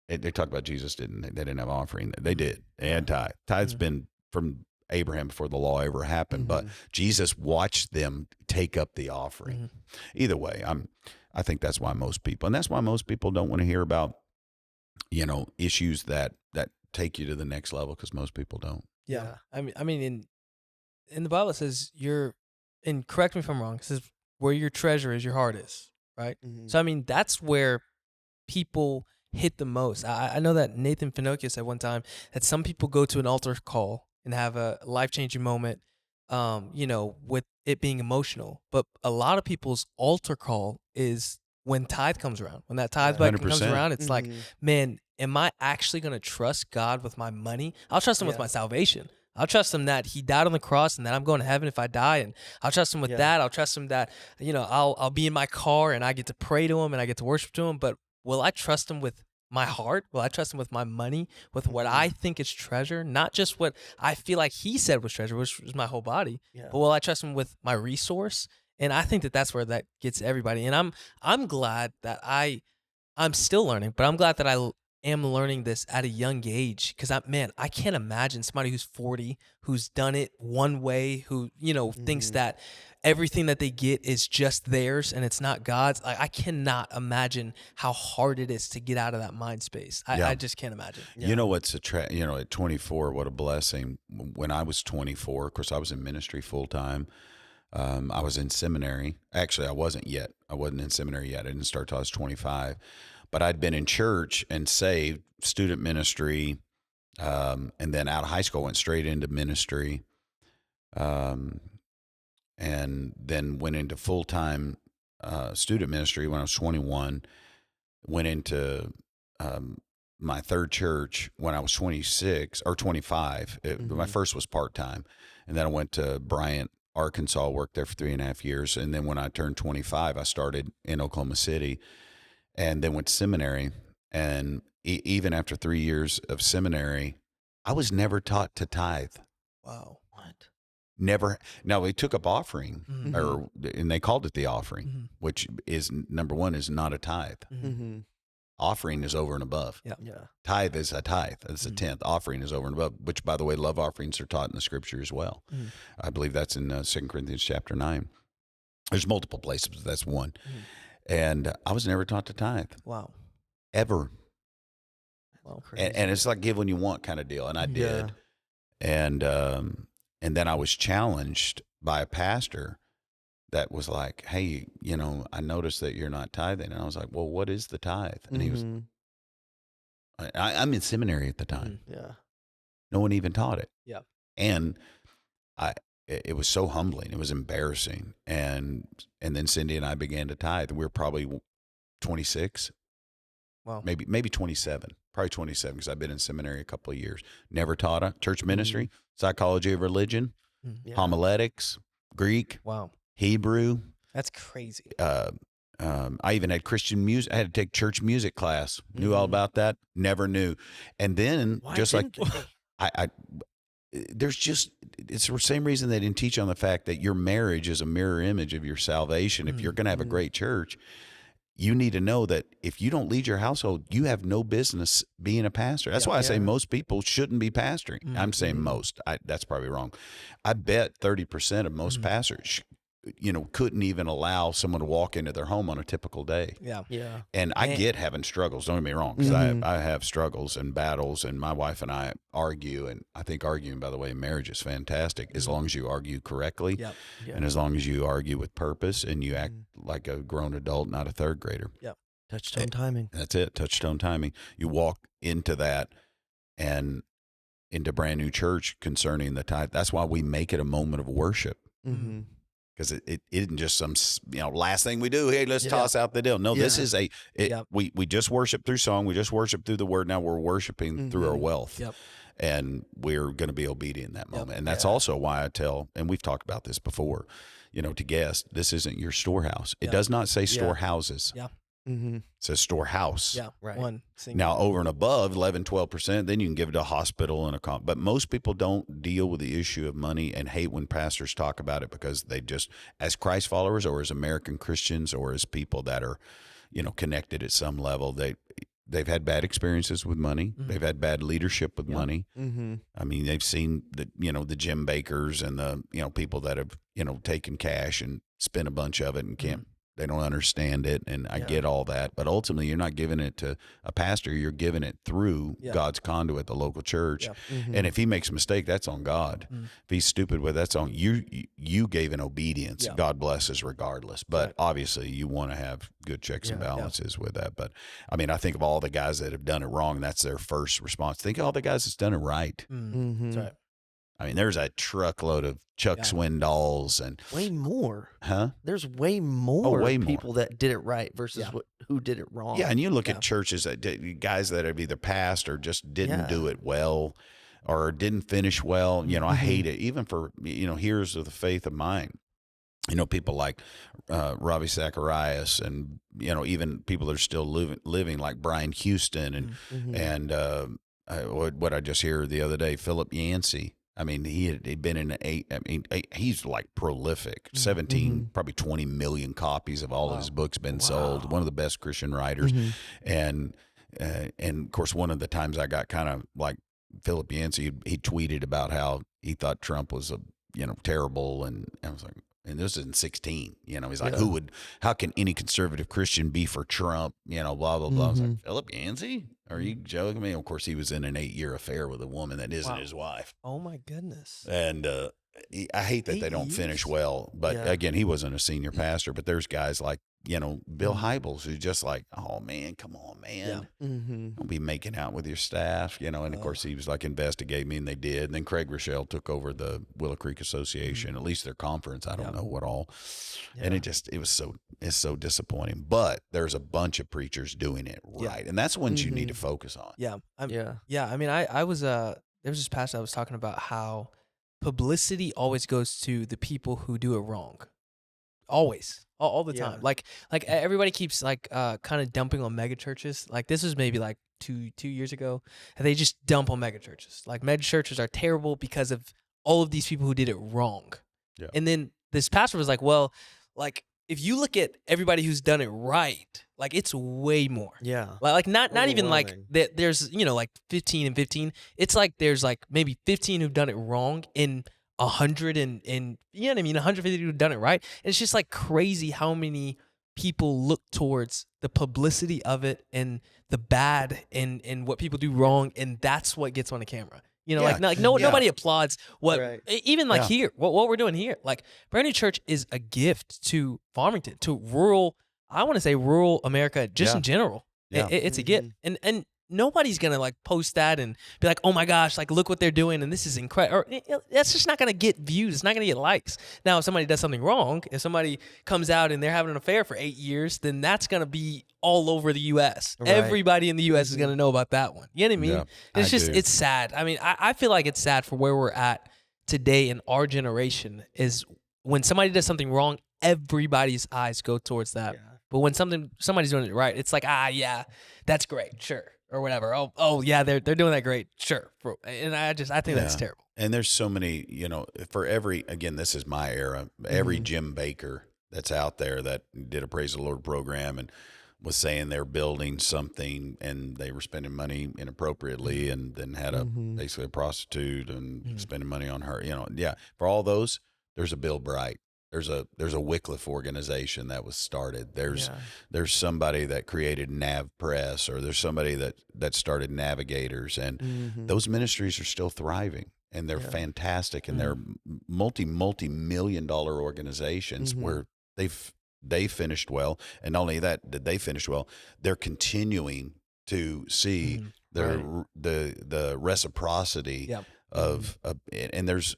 They talk about Jesus they didn't have offering. They did. They had tithe. Tithe's been from Abraham before the law ever happened, but Jesus watched them take up the offering. Either way, I think that's why most people don't want to hear about, issues that take you to the next level, because most people don't. Yeah. I mean, in the Bible it says and correct me if I'm wrong, it says where your treasure is, your heart is, right? So, I mean, that's where people hit the most. I know that Nathan Finocchio said one time that some people go to an altar call and have a life-changing moment, with it being emotional. But a lot of people's altar call is when tithe comes around. When that tithe bucket comes around, it's like, man, am I actually going to trust God with my money? I'll trust him with my salvation. I'll trust him that he died on the cross and that I'm going to heaven if I die. And I'll trust him with that. I'll trust him that, I'll be in my car and I get to pray to him and I get to worship to him. But will I trust him with my heart? Will I trust him with my money, with what I think is treasure? Not just what I feel like he said was treasure, which was my whole body, but will I trust him with my resource? And I think that that's where that gets everybody. And I'm glad that I'm still learning, but I'm glad that I am learning this at a young age, because I can't imagine somebody who's 40, who's done it one way, who, thinks that everything that they get is just theirs and it's not God's. I cannot imagine how hard it is to get out of that mind space. I just can't imagine. You know what's at 24, what a blessing. When I was 24, of course, I was in ministry full time. I was in seminary. Actually, I wasn't yet. I wasn't in seminary yet. I didn't start till I was 25. But I'd been in church and saved, student ministry, and then out of high school went straight into ministry. And then went into full-time student ministry when I was 21, went into my third church when I was 26 or 25. My first was part-time. And then I went to Bryant, Arkansas, worked there for 3.5 years. And then when I turned 25, I started in Oklahoma City and then went to seminary. And even after 3 years of seminary, I was never taught to tithe. Wow. What? Never. Now they took up offering, and they called it the offering, which is number one is not a tithe. Offering is over and above. Yeah. Tithe is a tithe. It's a tenth. Offering is over and above, which, by the way, love offerings are taught in the scripture as well. I believe that's in 2 Corinthians chapter 9. There's multiple places, but that's one. And I was never taught to tithe. Wow. Ever. Wow. And it's like give when you want kind of deal. And I did. And then I was challenged by a pastor that was like, hey, I noticed that you're not tithing. And I was like, well, what is the tithe? And he was, I'm in seminary at the time. Yeah. No one even taught it. Yeah. And it was so humbling. It was embarrassing. And then Cindy and I began to tithe. We were probably 26. Wow. Maybe 27. Probably 27 because I've been in seminary a couple of years. Never taught a church ministry, psychology of religion, homiletics, Greek. Wow. Hebrew. That's crazy. I even had Christian music. I had to take church music class. Knew all about that. Never knew. And then there's just, it's the same reason they didn't teach on the fact that your marriage is a mirror image of your salvation. If you're going to have a great church, you need to know that if you don't lead your household, you have no business being a pastor. That's why I say most people shouldn't be pastoring. I'm saying most. That's probably wrong. I bet 30% of most pastors, couldn't even allow someone to walk into their home on a typical day. Yeah. And I get having struggles. Don't get me wrong, because I have struggles and battles, and my wife and I argue. And I think arguing, by the way, in marriage is fantastic as long as you argue correctly, and as long as you argue with purpose and you act like a grown adult, not a third grader. Yep. Touchstone timing. That's it. Touchstone timing. You walk into that and into brand new church concerning the tithe. That's why we make it a moment of worship. Because it isn't just some last thing we do. Hey, let's toss out the deal. No, this is we just worship through song. We just worship through the word. Now we're worshiping through our wealth. And we're going to be obedient in that moment. And that's also why I tell, and we've talked about this before, to guests, this isn't your storehouse. It does not say storehouses. It says storehouse. Yeah, right. One single. Now, over and above 11, 12%, then you can give it to a hospital and but most people don't deal with the issue of money and hate when pastors talk about it because they just, as Christ followers or as American Christians or as people that are, connected at some level, they've had bad experiences with money. They've had bad leadership with money. I mean, they've seen the Jim Bakkers and the, people that have, taken cash and spent a bunch of it and can't, they don't understand it. And I get all that, but ultimately you're not giving it to a pastor. You're giving it through God's conduit, the local church. And if he makes a mistake, that's on God. If he's stupid with that's on you. You gave an obedience. God blesses regardless. But obviously you want to have good checks and balances with that. But I mean, I think of all the guys that have done it wrong. That's their first response. Think of all the guys that's done it right. That's right. I mean, there's a truckload of Chuck Swindoll's and way more. Huh? There's way more people that did it right versus who did it wrong. Yeah, and you look at churches that guys that have either passed or just didn't do it well or didn't finish well. I hate it. Even for heroes of the faith of mine. People like Ravi Zacharias and even people that are still living like Brian Houston and what I just heard the other day, Philip Yancey. I mean, he'd been in he's like prolific. 17, probably 20 million copies of all of his books been sold. One of the best Christian writers. And of course, one of the times I got kind of like Philip Yancey, he tweeted about how he thought Trump was terrible. And I was like, and this is in 16, he's like, how can any conservative Christian be for Trump? Blah, blah, blah. I was like, Philip Yancey? Are you joking me? Of course, he was in an 8-year affair with a woman that isn't his wife. Oh my goodness. And I hate that they don't finish well. But again, he wasn't a senior pastor, but there's guys like, Bill Hybels who's just like, oh man, come on, man. Don't be making out with your staff, and of course he was like, investigate me, and they did. And then Craig Rochelle took over the Willow Creek Association, at least their conference. I don't know what all. And it's so disappointing. But there's a bunch of preachers doing it right. And that's ones you need to focus on. I mean, I was, there was this pastor I was talking about how publicity always goes to the people who do it wrong. Always. All the time. Like everybody keeps like kind of dumping on mega churches. Like this was maybe like two years ago, and they just dump on mega churches. Like mega churches are terrible because of all of these people who did it wrong. Yeah. And then this pastor was like, well, like, if you look at everybody who's done it right, like it's way more. Yeah. Like not even like that there's, like 15 and 15. It's like there's like maybe 15 who've done it wrong and 100 and you know what I mean, 150 who've done it right. And it's just like crazy how many people look towards the publicity of it and the bad and what people do wrong, and that's what gets on the camera. Nobody applauds what, even like here, what we're doing here. Like, Brand New Church is a gift to Farmington, to rural America, just in general. Yeah. It's a gift. And nobody's going to like post that and be like, oh my gosh, like look what they're doing and this is incredible. That's just not going to get views. It's not going to get likes. Now, if somebody does something wrong, if somebody comes out and they're having an affair for 8 years, then that's going to be all over the U.S. Right. Everybody in the U.S. is going to know about that one. You know what I mean? Yeah, it's sad. I mean, I feel like it's sad for where we're at today in our generation is when somebody does something wrong, everybody's eyes go towards that. Yeah. But when somebody's doing it right, it's like, yeah, that's great, sure. Or whatever. Oh yeah, they're doing that great. Sure. And I think that's terrible. And there's so many, for again, this is my era, every Jim Baker that's out there that did a Praise the Lord program and was saying they're building something and they were spending money inappropriately and then had basically a prostitute and spending money on her, for all those, there's a Bill Bright. There's a Wycliffe organization that was started. There's somebody that created Nav Press, or there's somebody that started Navigators, and those ministries are still thriving and they're fantastic, and they're multi-million-dollar organizations where they finished well, and not only that did they finish well, they're continuing to see the reciprocity of and there's.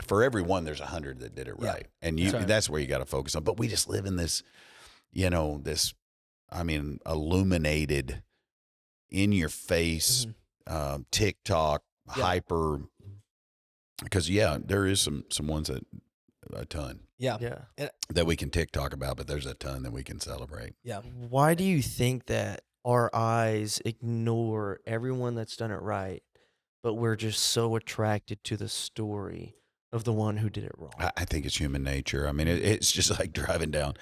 For every one, there's 100 that did it right. And that's where you got to focus on. But we just live in this, illuminated, in your face, TikTok, hyper. Because, there is some ones that, a ton. Yeah. That we can TikTok about, but there's a ton that we can celebrate. Yeah. Why do you think that our eyes ignore everyone that's done it right, but we're just so attracted to the story of the one who did it wrong? I think it's human nature. I mean, it's just like driving down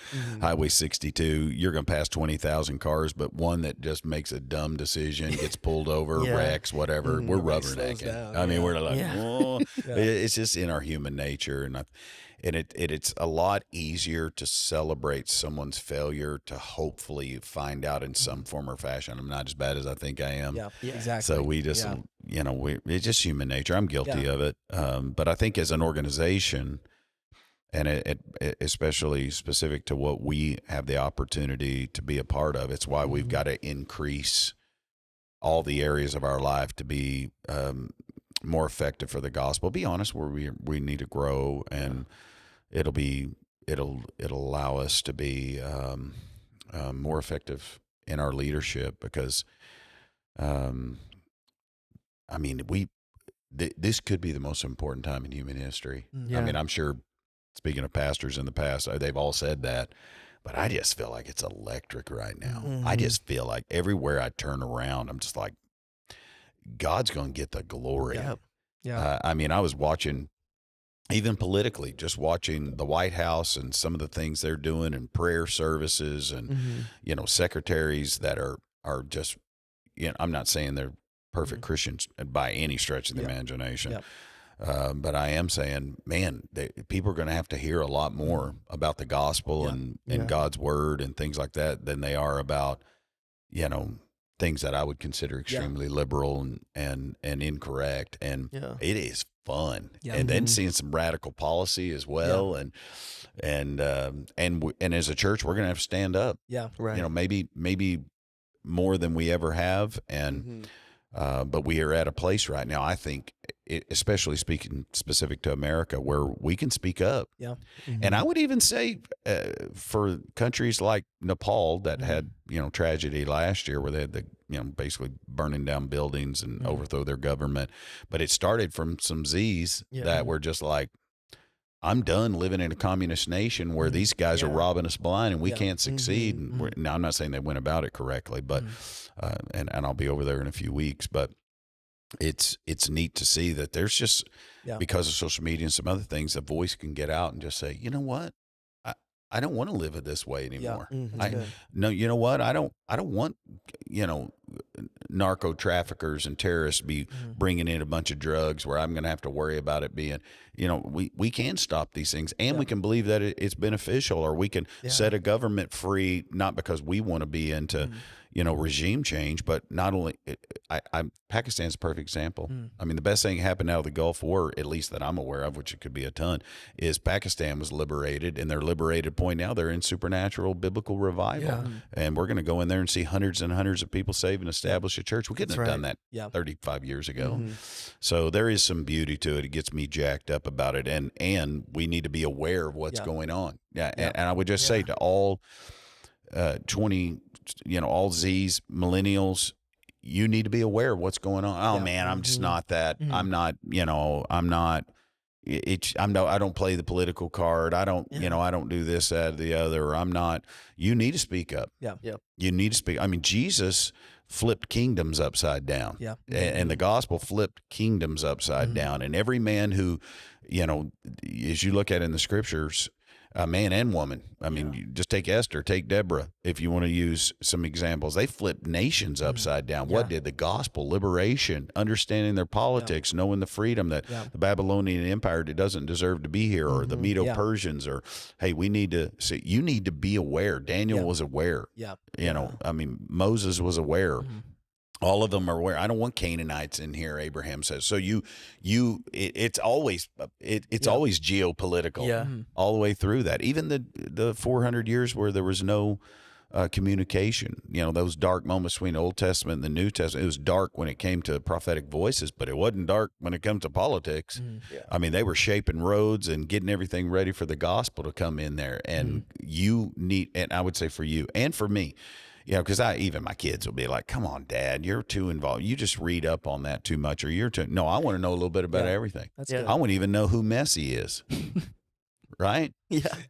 Highway 62. You're going to pass 20,000 cars, but one that just makes a dumb decision, gets pulled over, wrecks, whatever. We're rubbernecking. I mean, we're like, whoa. It's just in our human nature. And it's a lot easier to celebrate someone's failure to hopefully find out in some form or fashion I'm not as bad as I think I am. Yeah, exactly. So we just, it's just human nature. I'm guilty of it. But I think as an organization, and it especially specific to what we have the opportunity to be a part of, it's why we've got to increase all the areas of our life to be more effective for the gospel. Be honest, where we need to grow, and it'll allow us to be more effective in our leadership, because this could be the most important time in human history. I mean, I'm sure, speaking of pastors in the past, they've all said that, but I just feel like it's electric right now. I just feel like everywhere I turn around, I'm just like, God's going to get the glory. I was watching, even politically, just watching the White House and some of the things they're doing, and prayer services, and secretaries that are just, I'm not saying they're perfect Christians by any stretch of the imagination, but I am saying, man, people are going to have to hear a lot more about the gospel and God's word and things like that than they are about, things that I would consider extremely liberal and incorrect. And it is fun. And then seeing some radical policy as well. And as a church, we're going to have to stand up. Maybe more than we ever have. And, but we are at a place right now, I think, especially speaking specific to America, where we can speak up. And I would even say for countries like Nepal that had, tragedy last year, where they had the, basically burning down buildings and overthrow their government. But it started from some Z's that were just like, I'm done living in a communist nation where these guys are robbing us blind and we can't succeed. And now, I'm not saying they went about it correctly, but and I'll be over there in a few weeks. But it's neat to see that there's just because of social media and some other things, a voice can get out and just say, you know what, I don't want to live it this way anymore. No, you know what, I don't want, narco traffickers and terrorists be bringing in a bunch of drugs where I'm going to have to worry about it being, we can stop these things, and we can believe that it's beneficial, or we can set a government free, not because we want to be into regime change, but not only Pakistan's a perfect example. I mean, the best thing that happened out of the Gulf War, at least that I'm aware of, which it could be a ton, is Pakistan was liberated, and their liberated point now, they're in supernatural biblical revival, and we're going to go in there and see hundreds and hundreds of people saved and establish a church. We couldn't have done that 35 years ago. So there is some beauty to it. It gets me jacked up about it, and we need to be aware of what's going on. And I would just say to all 20, all Z's, millennials, you need to be aware of what's going on. Oh man, I'm just not that. I'm not, I'm not. I don't play the political card. I don't, I don't do this, that, or the other. Or I'm not. You need to speak up. You need to speak. I mean, Jesus flipped kingdoms upside down. And the gospel flipped kingdoms upside down. And every man who, as you look at in the scriptures, man and woman. I mean, you just take Esther, take Deborah, if you want to use some examples. They flipped nations upside down. What did the gospel, liberation, understanding their politics, knowing the freedom that the Babylonian Empire doesn't deserve to be here, or the Medo-Persians, or, hey, we need to see, you need to be aware. Daniel was aware. I mean, Moses was aware. All of them are aware. I don't want Canaanites in here, Abraham says. So it's always always geopolitical all the way through that. Even the 400 years where there was no communication, those dark moments between the Old Testament and the New Testament. It was dark when it came to prophetic voices, but it wasn't dark when it comes to politics. I mean, they were shaping roads and getting everything ready for the gospel to come in there. And you need, and I would say for you and for me, because even my kids will be like, come on, Dad, you're too involved. You just read up on that too much, or no, I want to know a little bit about everything. That's good. I wouldn't even know who Messi is, right?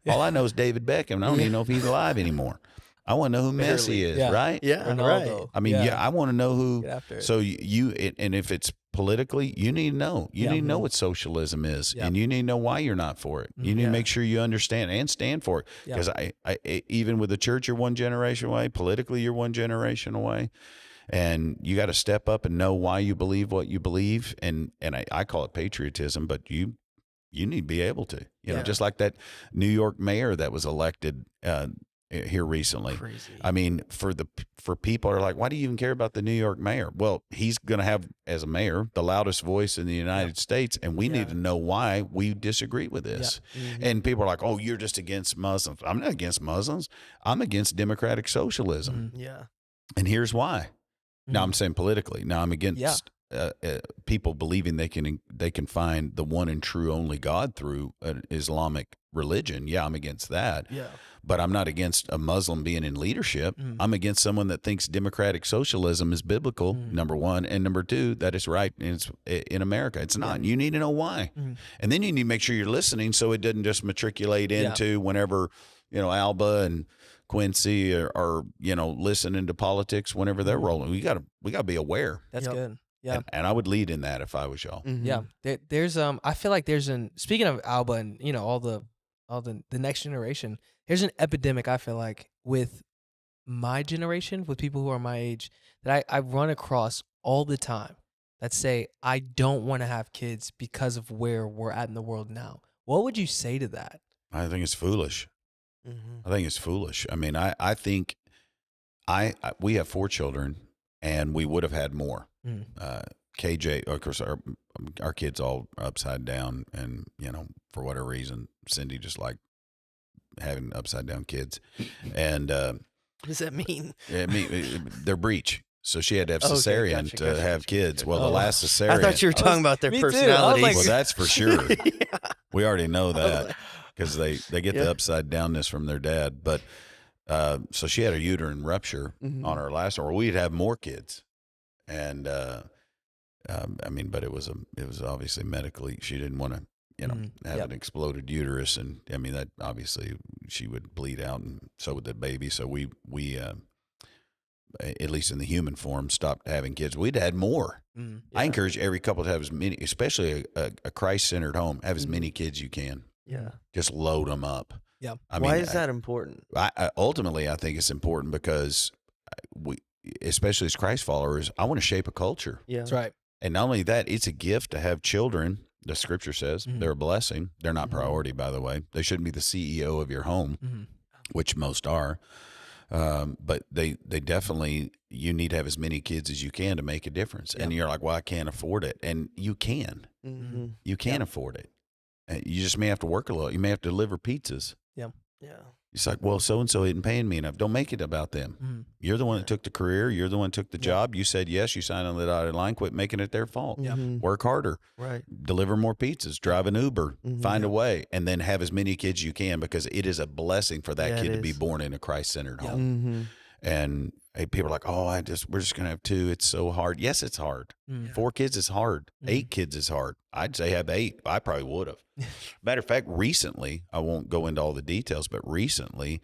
All I know is David Beckham. I don't even know if he's alive anymore. I want to know who Messi is, right? Ronaldo. I mean, I want to know who. So and if it's politically, you need to know. You need to know what socialism is, and you need to know why you're not for it. You need to make sure you understand and stand for it. Because I even with the church, you're one generation away. Politically, you're one generation away, and you got to step up and know why you believe what you believe. And I call it patriotism, but you need to be able to. Just like that New York mayor that was elected here recently. Crazy. I mean, for people are like, why do you even care about the New York mayor? Well, he's going to have, as a mayor, the loudest voice in the United States, and we need to know why we disagree with this. And people are like, oh, you're just against Muslims. I'm not against Muslims. I'm against democratic socialism. And here's why. Now I'm saying politically. Now I'm against people believing they can find the one and true only God through an Islamic religion. I'm against that. But I'm not against a Muslim being in leadership. I'm against someone that thinks democratic socialism is biblical, number one, and number two, that it's right in America. It's not. You need to know why. And then you need to make sure you're listening so it doesn't just matriculate into whenever, Alba and Quincy are listening to politics whenever they're rolling. We got to be aware. That's good. And I would lead in that if I was y'all. There's I feel like there's speaking of Alba and all the next generation, there's an epidemic, I feel like, with my generation, with people who are my age, that I run across all the time that say, I don't want to have kids because of where we're at in the world now. What would you say to that? I think it's foolish. I think it's foolish. I mean, I think we have 4 children, and we would have had more. KJ, of course, our kids all upside down, and for whatever reason, Cindy just like having upside down kids. And what does that mean? They're breech. So she had to have cesarean to have kids. Well, the last cesarean. I thought you were talking about their personalities. Well, that's for sure. We already know that because they get the upside downness from their dad. But so she had a uterine rupture on her last one, or we'd have more kids. And I mean, but it was obviously medically, she didn't want to have an exploded uterus, and I mean that obviously she would bleed out, and so would the baby. So we at least in the human form, stopped having kids, we'd had more. I encourage every couple to have as many, especially a Christ-centered home, have as many kids you can. Yeah. Just load them up. Yeah. Why is that important? Ultimately, I think it's important because we, especially as Christ followers, I want to shape a culture. Yeah. That's right. And not only that, it's a gift to have children. The scripture says they're a blessing. They're not priority, by the way. They shouldn't be the CEO of your home, which most are. But they definitely, you need to have as many kids as you can to make a difference. And you're like, well, I can't afford it. And you can. You can afford it. You just may have to work a little. You may have to deliver pizzas. Yeah. Yeah. It's like, well, so-and-so isn't paying me enough. Don't make it about them. You're the one that took the career. You're the one that took the job. You said yes. You signed on the dotted line. Quit making it their fault. Work harder. Right. Deliver more pizzas. Drive an Uber. Find a way. And then have as many kids you can, because it is a blessing for that kid to be born in a Christ-centered home. And people are like, oh, we're just going to have 2. It's so hard. Yes, it's hard. 4 kids is hard. 8 kids is hard. I'd say have 8. I probably would have. Matter of fact, recently, I won't go into all the details, but recently,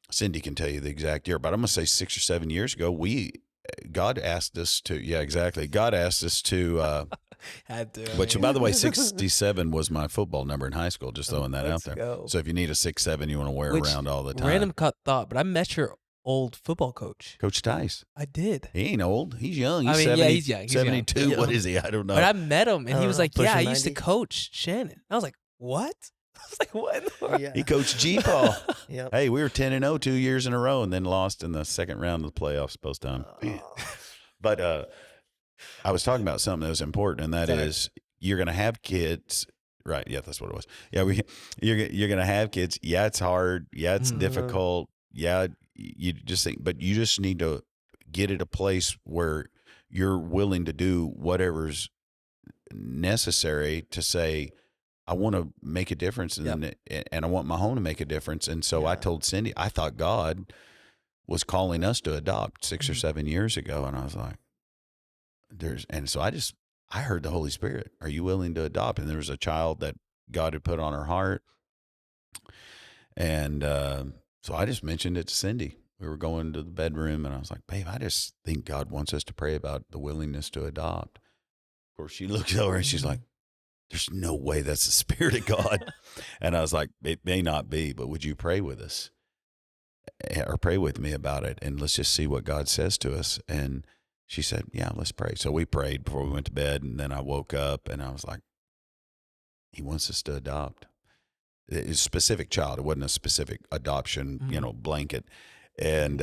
Cindy can tell you the exact year, but I'm going to say 6 or 7 years ago, God asked us to, God asked us to, had to. Which, by the way, 67 was my football number in high school, just throwing that out there. Go. So if you need a 6'7", you want to wear around all the time. Random thought, but I met your old football coach. Coach Tice. I did. He ain't old. He's young. He's 70, he's young. He's 72. young. What is he? I don't know. But I met him, and he was like, yeah, I used to 90? coach Shannon. I was like, what? I was like, what in the world? He coached G-Paul. Yep. Hey, we were 10-0 2 years in a row, and then lost in the second round of the playoffs post time. But I was talking about something that was important, and that is you're going to have kids. Right. Yeah, that's what it was. Yeah, you're going to have kids. Yeah, it's hard. Yeah, it's difficult. Yeah, you just think, but you just need to get at a place where you're willing to do whatever's necessary to say, I want to make a difference, and I want my home to make a difference. And so I told Cindy, I thought God was calling us to adopt 6 or 7 years ago, and I was like, I heard the Holy Spirit. Are you willing to adopt? And there was a child that God had put on her heart, and so I just mentioned it to Cindy. We were going to the bedroom, and I was like, babe, I just think God wants us to pray about the willingness to adopt. Of course, she looks over and she's like, there's no way that's the Spirit of God. And I was like, it may not be, but would you pray with us or pray with me about it? And let's just see what God says to us. And she said, yeah, let's pray. So we prayed before we went to bed. And then I woke up and I was like, he wants us to adopt. It's a specific child. It wasn't a specific adoption, blanket. And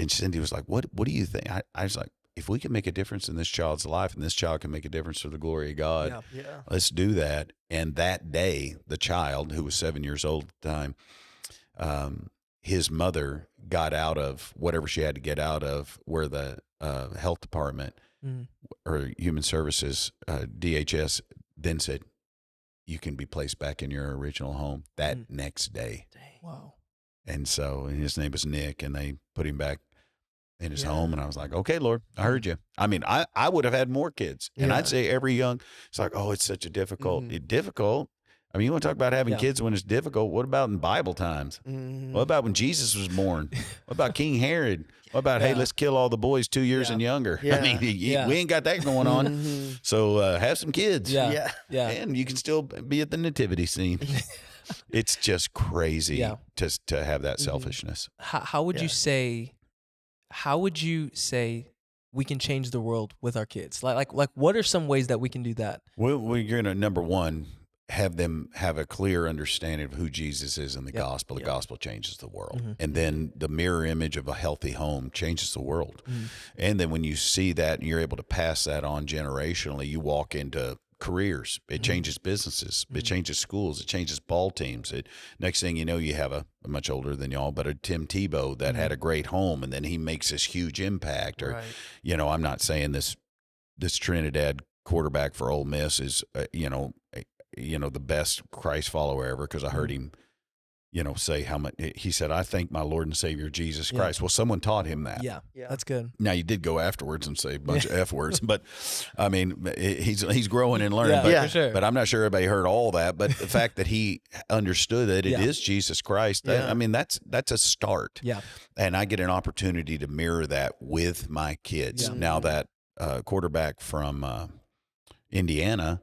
Cindy was like, what do you think? I was like, if we can make a difference in this child's life and this child can make a difference for the glory of God, let's do that. And that day, the child, who was 7 years old at the time, his mother got out of whatever she had to get out of, where the health department or human services, DHS, then said, you can be placed back in your original home that next day. Wow. And so his name was Nick, and they put him back in his home. And I was like, okay, Lord, I heard you. I mean, I would have had more kids. And I'd say every young, it's like, oh, it's such a difficult. I mean, you want to talk about having kids when it's difficult. What about in Bible times? What about when Jesus was born? What about King Herod? What about, hey, let's kill all the boys 2 years and younger? I mean, we ain't got that going on. So have some kids. Yeah. And you can still be at the nativity scene. It's just crazy to have that selfishness. How would you say? How would you say we can change the world with our kids? Like what are some ways that we can do that? Well, we're going to, number one, have them have a clear understanding of who Jesus is in the gospel. The gospel changes the world. And then the mirror image of a healthy home changes the world. And then when you see that and you're able to pass that on generationally, you walk into careers. It changes businesses. It changes schools. It changes ball teams. Next thing you know, you have a much older than y'all, but a Tim Tebow that had a great home, and then he makes this huge impact. Or, I'm not saying this Trinidad quarterback for Ole Miss is, the best Christ follower ever, because I heard him say how much. He said, I thank my Lord and Savior Jesus Christ. Well, someone taught him that. Yeah, that's good. Now, you did go afterwards and say a bunch of F words, but I mean, he's growing and learning. For sure. But I'm not sure everybody heard all that. But the fact that he understood that it is Jesus Christ, I mean, that's a start. Yeah. And I get an opportunity to mirror that with my kids. Yeah. Now, that quarterback from Indiana,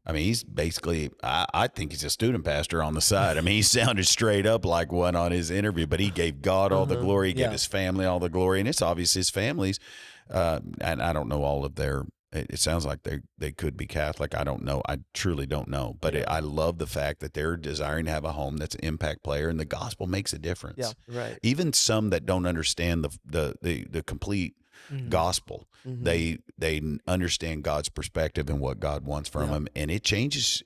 I mean, he's basically, I think he's a student pastor on the side. I mean, he sounded straight up like one on his interview, but he gave God all the glory. He gave his family all the glory. And it's obvious his family's, and I don't know all of their, it sounds like they could be Catholic. I don't know. I truly don't know. But I love the fact that they're desiring to have a home that's an impact player, and the gospel makes a difference. Yeah, right. Even some that don't understand the complete gospel, they understand God's perspective and what God wants from them, and it changes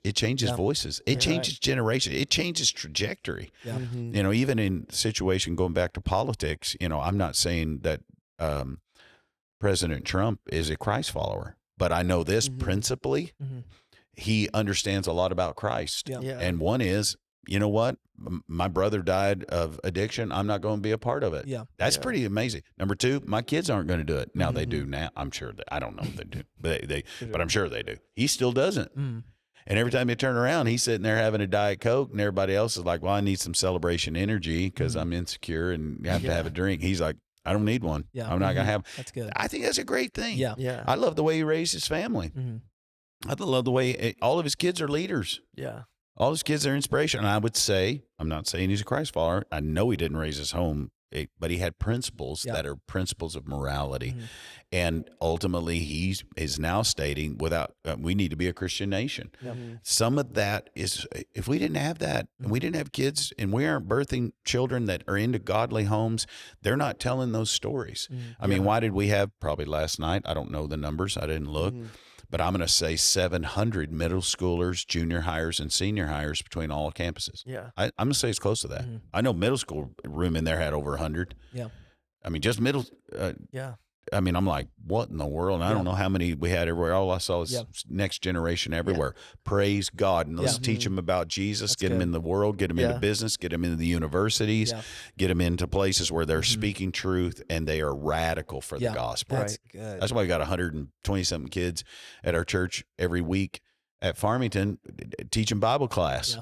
voices, it changes generation, it changes trajectory. Even in situation going back to politics, I'm not saying that President Trump is a Christ follower, but I know this principally, he understands a lot about Christ. And one is, you know what? My brother died of addiction. I'm not going to be a part of it. That's pretty amazing. Number two, my kids aren't going to do it. Now they do now. I'm sure that I don't know if they do, but I'm sure they do. He still doesn't. And every time you turn around, he's sitting there having a Diet Coke, and everybody else is like, well, I need some celebration energy because I'm insecure and have to have a drink. He's like, I don't need one. I'm not going to have. That's good. I think that's a great thing. Yeah. I love the way he raised his family. I love the way all of his kids are leaders. Yeah. All his kids are inspiration. And I would say, I'm not saying he's a Christ follower. I know he didn't raise his home, but he had principles that are principles of morality. And ultimately, he is now stating we need to be a Christian nation. Some of that is, if we didn't have that, and we didn't have kids, and we aren't birthing children that are into godly homes, they're not telling those stories. I mean, why did we have, probably last night, I don't know the numbers, I didn't look, but I'm going to say 700 middle schoolers, junior hires, and senior hires between all campuses. I'm going to say it's close to that. I know middle school room in there had over 100. I mean, just middle. I mean, I'm like, what in the world? And I don't know how many we had everywhere. All I saw was next generation everywhere. Praise God. And let's teach them about Jesus, get them in the world, get them into business, get them into the universities, get them into places where they're speaking truth and they are radical for the gospel. That's good. That's why we got 120-something kids at our church every week at Farmington teaching Bible class.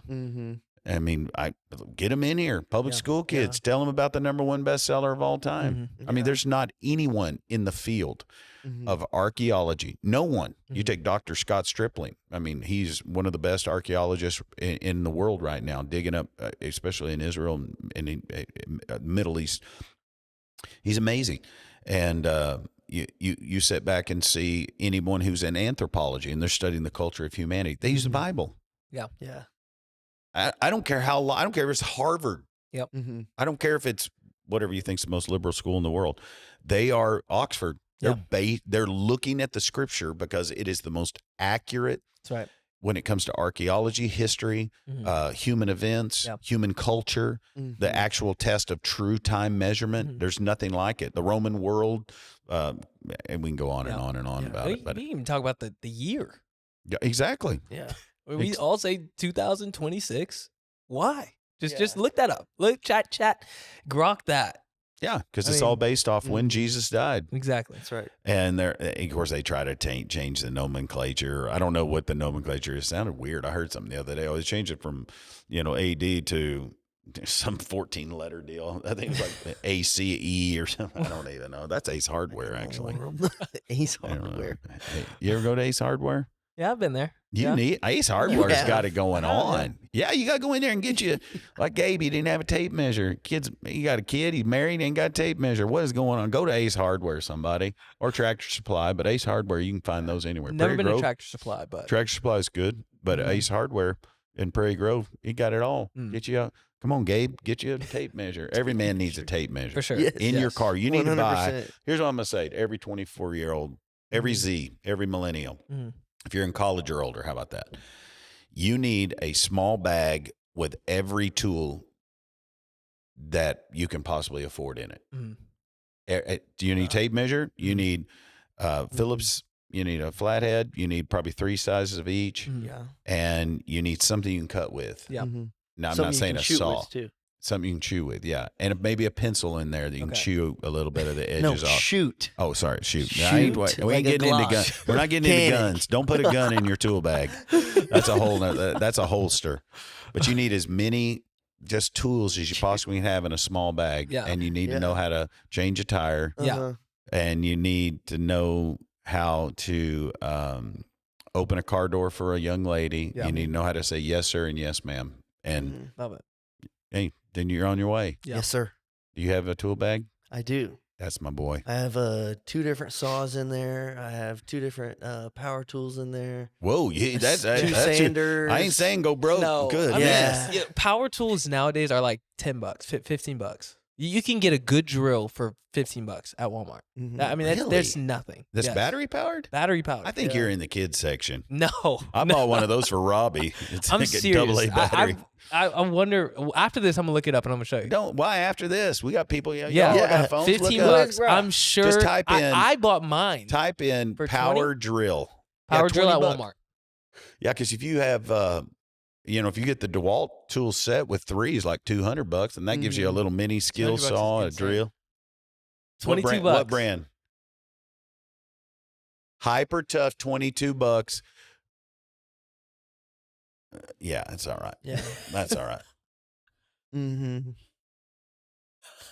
I mean, I get them in here, public school kids, tell them about the #1 bestseller of all time. I mean, there's not anyone in the field of archaeology. No one. You take Dr. Scott Stripling. I mean, he's one of the best archaeologists in the world right now, digging up, especially in Israel and in the Middle East. He's amazing. And you sit back and see anyone who's in anthropology and they're studying the culture of humanity. They use the Bible. Yeah. I don't care I don't care if it's Harvard. I don't care if it's whatever you think's the most liberal school in the world. They are Oxford. They're looking at the scripture because it is the most accurate. That's right. When it comes to archaeology, history, human events, human culture, the actual test of true time measurement. There's nothing like it. The Roman world, and we can go on and on and on about it. But we can even talk about the year. Yeah, exactly. Yeah. We all say 2026. Why? Just look that up. Look, chat, grok that. Yeah, because it's all based off when Jesus died. Exactly. That's right. And of course, they try to change the nomenclature. I don't know what the nomenclature is. It sounded weird. I heard something the other day. Oh, they changed it from, AD to some 14-letter deal. I think it was like ACE or something. I don't even know. That's Ace Hardware, actually. Ace Hardware. You ever go to Ace Hardware? Yeah, I've been there. You need Ace Hardware's got it going on. Yeah, you got to go in there and get you, like Gabe, he didn't have a tape measure. He got a kid, he's married, he ain't got a tape measure. What is going on? Go to Ace Hardware, somebody, or Tractor Supply. But Ace Hardware, you can find those anywhere. Never been to Tractor Supply, but Tractor Supply is good. But Ace Hardware in Prairie Grove, he got it all. Get you out. Come on, Gabe, get you a tape measure. Every man needs a tape measure. For sure. In your car. You need 100%. To buy. Here's what I'm going to say to every 24-year-old, every Z, every millennial. If you're in college or older, how about that? You need a small bag with every tool that you can possibly afford in it. Do you need tape measure? You need Phillips. You need a flathead. You need probably 3 sizes of each. And you need something you can cut with. Yeah. Now, I'm not saying a saw. Something you can chew with, yeah. And maybe a pencil in there that you can chew a little bit of the edges off. Shoot. Oh, sorry, shoot. Shoot, We ain't getting into guns. We're not getting into guns. Don't put a gun in your tool bag. That's a whole that's a holster. But you need as many just tools as you possibly can have in a small bag. Yeah. And you need to know how to change a tire. Yeah. And you need to know how to open a car door for a young lady. Yeah. You need to know how to say yes, sir, and yes, ma'am. And love it. Hey, then you're on your way. Yeah. Yes, sir. Do you have a tool bag? I do. That's my boy. I have 2 different saws in there. I have 2 different power tools in there. Whoa, yeah, 2 that's sanders. I ain't saying go broke. No, Good. I mean, Yeah. power tools nowadays are like $10, $15. You can get a good drill for $15 at Walmart. Mhm. I mean, Really? there's nothing. This Yes. battery powered? Battery powered. I think you're in the kids section. No, I bought one of those for Robbie. It's I'm like a serious. AA battery. I wonder. After this, I'm gonna look it up and I'm gonna show you. Don't. Why after this? We got people. Yeah, Yeah. y'all got phones. $15. Look up. I'm sure. Just type in- I bought mine. Type in For power drill. Power Yeah, drill at 20 bucks. Walmart. Yeah, because if you have, if you get the DeWalt tool set with 3 is like $200, and that gives you a little mini skill 200 bucks is saw, a insane. drill. $22. What brand? Hyper Tough, $22. Yeah, that's all right. Yeah. That's all right. Mm-hmm.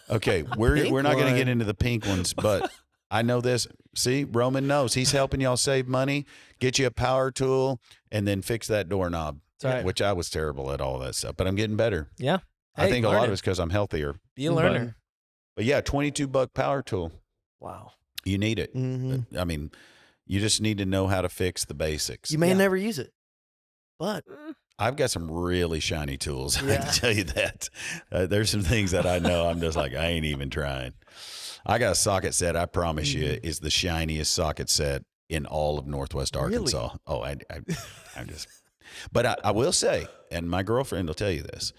Okay, we're not going to one. get into the pink ones, but I know this. See, Roman knows. He's helping y'all save money, get you a power tool, and then fix that doorknob. That's right. Which I was terrible at all that stuff, but I'm getting better. Yeah. I think a lot learn of it. it's because I'm healthier. Be a learner. But yeah, $22 power tool. Wow. You need it. Mm-hmm. I mean, you just need to know how to fix the basics. You may Yeah. never use it, but I've got some really shiny tools. I Yeah. can tell you that. There's some things that I know I'm just like, I ain't even trying. I got a socket set, I promise you, is the shiniest socket set in all of Northwest Arkansas. Oh, I'm just, but I will say, and my girlfriend will tell you this,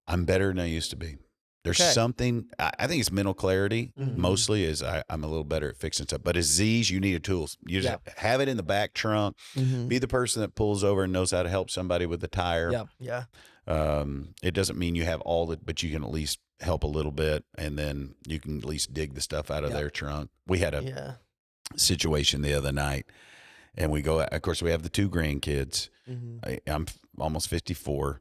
I'm better than I used to be. There's something, I think it's mental clarity. Mostly is I'm a little better at fixing stuff. But as Z's, you need a tool. You just have it in the back trunk. Be the person that pulls over and knows how to help somebody with the tire. Yeah. yeah. It doesn't mean you have all the, but you can at least help a little bit, and then you can at least dig the stuff out of their trunk. We had a situation the other night, and we go, of course, we have the 2 grandkids. I'm almost 54.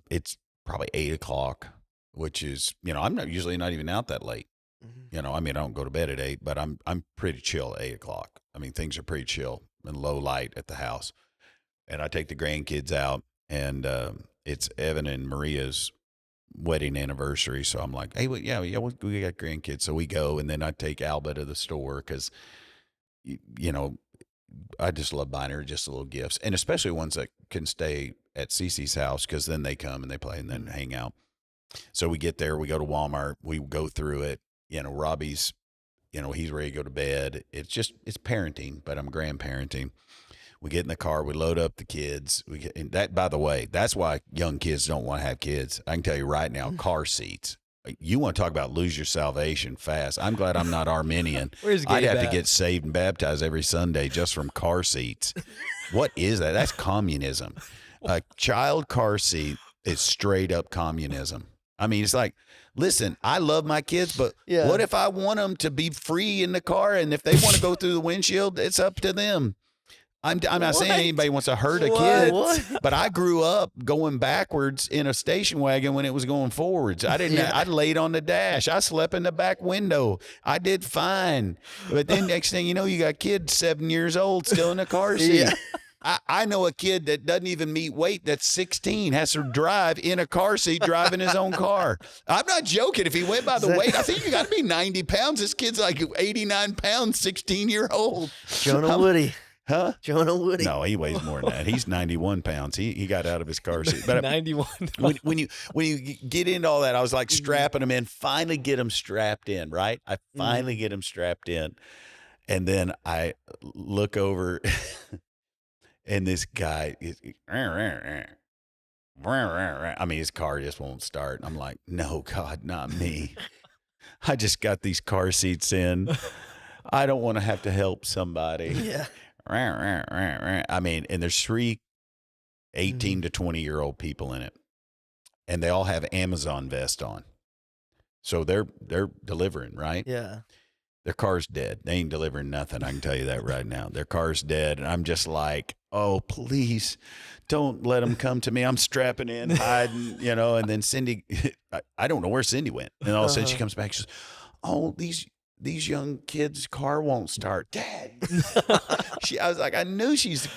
It's probably 8 o'clock, which is, I'm not usually not even out that late. I mean, I don't go to bed at 8, but I'm pretty chill at 8 o'clock. I mean, things are pretty chill and low light at the house. And I take the grandkids out, and it's Evan and Maria's wedding anniversary. So I'm like, hey, we got grandkids. So we go, and then I take Alba to the store because, I just love buying her just little gifts, and especially ones that can stay at Cece's house, because then they come and they play and then hang out. So we get there, we go to Walmart, we go through it. Robbie's, he's ready to go to bed. It's parenting, but I'm grandparenting. We get in the car, we load up the kids. And that, by the way, that's why young kids don't want to have kids. I can tell you right now, car seats. You want to talk about lose your salvation fast. I'm glad I'm not Armenian. I'd have to get saved and baptized every Sunday just from car seats. What is that? That's communism. A child car seat is straight up communism. I mean, it's like, listen, I love my kids, but what if I want them to be free in the car, and if they want to go through the windshield, it's up to them. I'm not saying anybody wants to hurt a kid, but I grew up going backwards in a station wagon when it was going forwards. I laid on the dash. I slept in the back window. I did fine. But then next thing you know, you got kids 7 years old still in the car seat. I know a kid that doesn't even meet weight that's 16, has to drive in a car seat, driving his own car. I'm not joking. If he went by the weight, I think you got to be 90 pounds. This kid's like 89 pounds, 16-year-old. Jonah Woody. Huh? Jonah Woody. No, he weighs more than that. He's 91 pounds. He got out of his car seat. But 91. when you get into all that, I was like strapping him in. Finally get him strapped in, right? I finally get him strapped in. And then I look over and this guy is, I mean, his car just won't start. I'm like, no, God, not me. I just got these car seats in. I don't want to have to help somebody. Yeah. I mean, and there's 3 18 to 20-year-old people in it. and they all have Amazon vest on. So they're delivering, right? Yeah. Their car's dead. They ain't delivering nothing. I can tell you that right now. Their car's dead. And I'm just like, oh, please don't let them come to me. I'm strapping in, hiding, and then Cindy, I don't know where Cindy went. And all of a sudden she comes back. She says, oh, these young kids' car won't start. Dad. I was like, I knew she's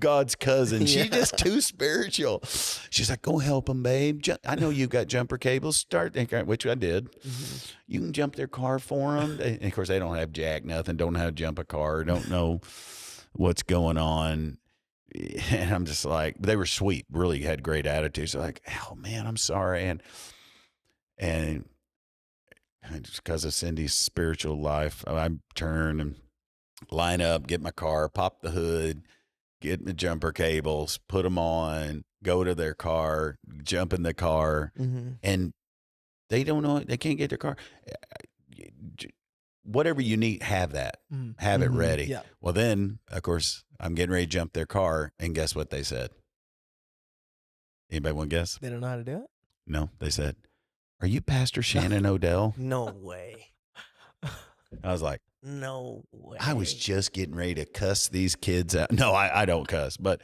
God's cousin. She's just too spiritual. She's like, go help them, babe. I know you've got jumper cables. Which I did. Mm-hmm. You can jump their car for them. And of course, they don't have jack nothing, don't know how to jump a car, don't know what's going on. And I'm just like, they were sweet, really had great attitudes. They're like, oh, man, I'm sorry. And just because of Cindy's spiritual life, I turn and line up, get my car, pop the hood, get the jumper cables, put them on, go to their car, jump in the car, and they don't know, they can't get their car. Whatever you need, have that. Have it ready. Yeah. Well, then, of course, I'm getting ready to jump their car, and guess what they said? Anybody want to guess? They don't know how to do it? No, they said, are you Pastor Shannon Odell? No way. I was like, no way. I was just getting ready to cuss these kids out. No, I don't cuss, but